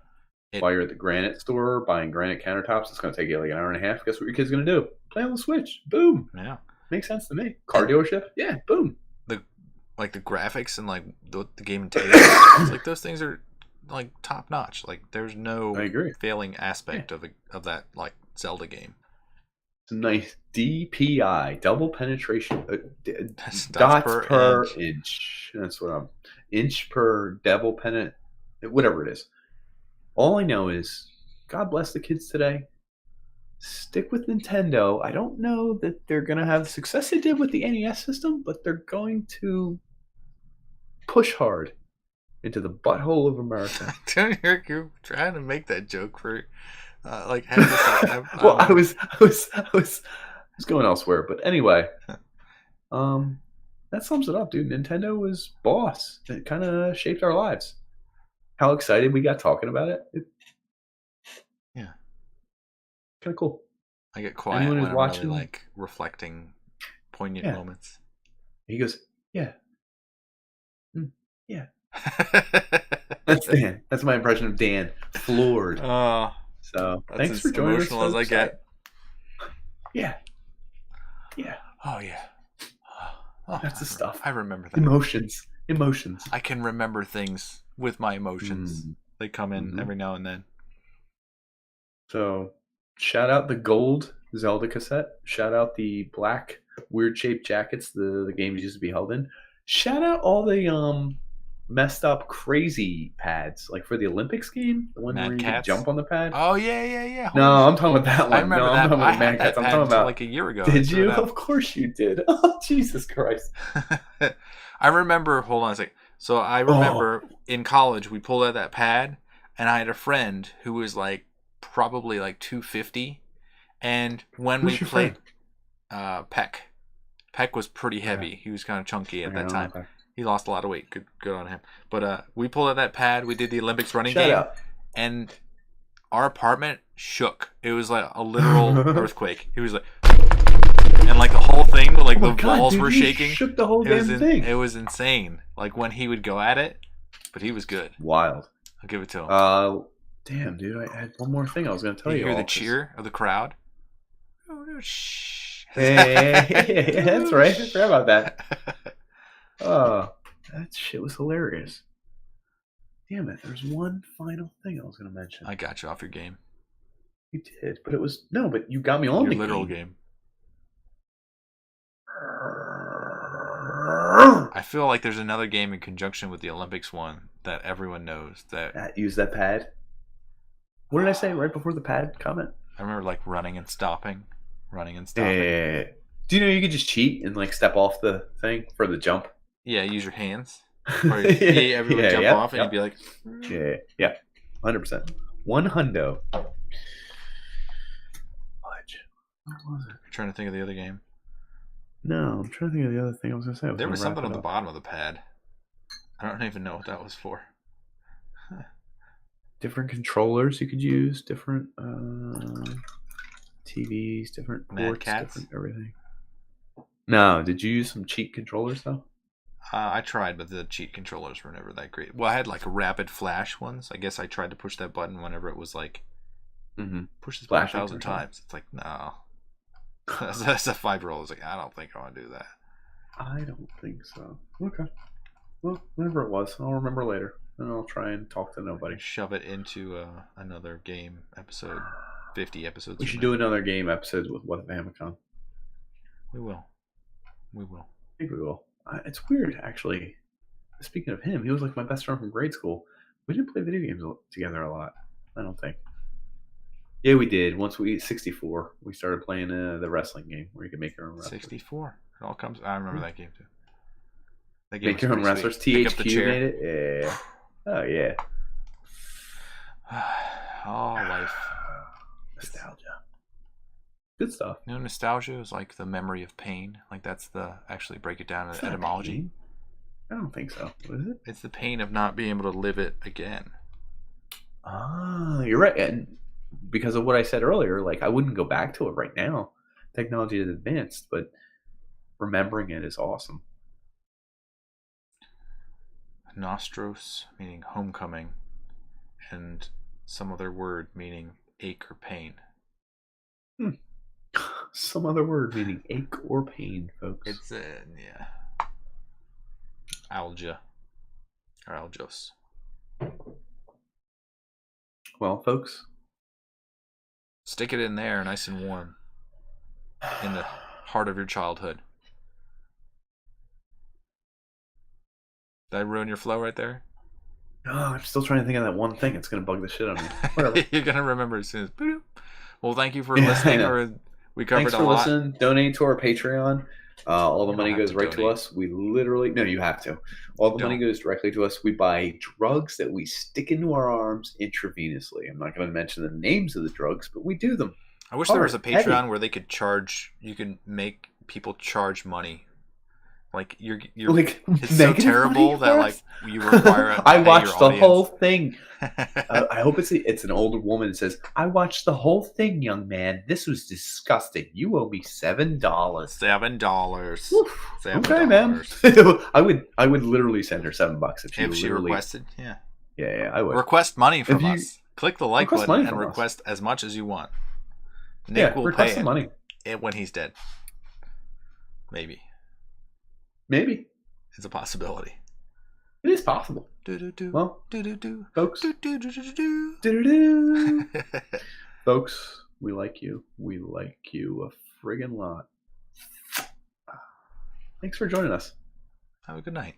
It, While you're at the granite store buying granite countertops, it's going to take you like an hour and a half. Guess what your kid's going to do? Play on the Switch. Boom. yeah. Makes sense to me. Car dealership. Yeah. Boom. The like the graphics and like the game takes, like those things are like top notch. Like there's no I agree. failing aspect of that like Zelda game. Some nice DPI, double penetration, That's dots per inch. inch. That's what I'm. Inch per double penetration, whatever it is. All I know is, God bless the kids today. Stick with Nintendo. I don't know that they're going to have the success they did with the NES system, but they're going to push hard into the butthole of America. Don't hear you trying to make that joke for like half the time. Well, I was going elsewhere, but anyway, that sums it up, dude. Nintendo was boss. It kind of shaped our lives. How excited we got talking about it. Yeah. Kind of cool. I get quiet when I'm really like reflecting poignant moments. He goes, yeah. Yeah. That's Dan. That's my impression of Dan. Floored. So that's thanks as for joining us. Emotional as I get. Yeah. Yeah. Oh yeah. Oh, that's the stuff. I remember that. Emotions. I can remember things with my emotions. They come in every now and then. So shout out the gold Zelda cassette. Shout out the black weird shaped jackets the games used to be held in. Shout out all the messed up crazy pads, like for the Olympics game, the one where you could jump on the pad. Oh yeah. No, I'm talking about that one. I remember that. I'm talking about Mad Cats. I'm talking about like a year ago. Did you? Of course you did. Oh Jesus Christ! I remember. Hold on a second. So I remember in college we pulled out that pad, and I had a friend who was like probably like 250, and when we played, Peck was pretty heavy. He was kind of chunky at that time. He lost a lot of weight. Good on him. But we pulled out that pad. We did the Olympics running game, and our apartment shook. It was like a literal earthquake. He was like, and like the whole thing, like the walls were shaking. Shook the whole damn thing. It was insane. Like when he would go at it, but he was good. Wild. I'll give it to him. Damn, dude! I had one more thing I was going to tell you. You hear the cheer of the crowd? Oh no! Shh. Hey, that's right. I forgot about that. Oh, that shit was hilarious. Damn it! There's one final thing I was going to mention. I got you off your game. You did, but it was but you got me on your the literal game. I feel like there's another game in conjunction with the Olympics one that everyone knows that use that pad. What did I say right before the pad comment? I remember like running and stopping. Do you know you could just cheat and like step off the thing for the jump? Yeah, use your hands. Or everyone jump off and you'd be like, yeah, 100%. One hundo. I'm trying to think of the other game. No, I'm trying to think of the other thing I was going to say. There was something on the bottom of the pad. I don't even know what that was for. Different controllers you could use, different TVs, different ports, different everything. No, did you use some cheat controllers though? I tried, but the cheat controllers were never that great. Well, I had like rapid flash ones. I guess I tried to push that button whenever it was like, push this button 1,000 times. It's like, no. As a 5-year-old, I was like, I don't think I want to do that. I don't think so. Okay. Well, whenever it was, I'll remember later. And I'll try and talk to nobody. Shove it into another game episode. 50 episodes. We should do another game episode with WTFamicom. We will. I think we will. It's weird, actually. Speaking of him, he was like my best friend from grade school. We didn't play video games together a lot. I don't think. Yeah, we did. Once we 64, we started playing the wrestling game where you could make your own wrestlers. 64. It all comes. I remember that game too. That game make your own wrestlers. THQ made it. Yeah. Oh yeah. Oh, life. Nostalgia. Good stuff. You know, nostalgia is like the memory of pain. Like that's the actually break it down in etymology. Pain? I don't think so. What is it? It's the pain of not being able to live it again. Ah, you're right. And because of what I said earlier, like I wouldn't go back to it right now. Technology is advanced, but remembering it is awesome. nostros meaning homecoming, and some other word meaning ache or pain. Some other word meaning ache or pain, folks. It's yeah, algia or algios. Well, folks, stick it in there, nice and warm, in the heart of your childhood. Did I ruin your flow right there? No, I'm still trying to think of that one thing. It's going to bug the shit out of me. You're going to remember as soon as... Well, thank you for listening. We covered Thanks a for lot. listening. Donate to our Patreon. All the money goes right to us. We literally... No, you have to. All the money goes directly to us. We buy drugs that we stick into our arms intravenously. I'm not going to mention the names of the drugs, but we do them. I wish there was a Patreon where they could charge... You could make people charge money. Like you're like, it's so terrible that like you require. I watched the whole thing. I hope it's an older woman that says, "I watched the whole thing, young man. This was disgusting. You owe me $7." $7. Okay, man. I would literally send her $7 if she requested. Yeah, I would request money from us. Click the like button and request as much as you want. Nick will pay it money when he's dead. Maybe. It's a possibility. It is possible. Well, folks. Folks, we like you. We like you a friggin' lot. Thanks for joining us. Have a good night.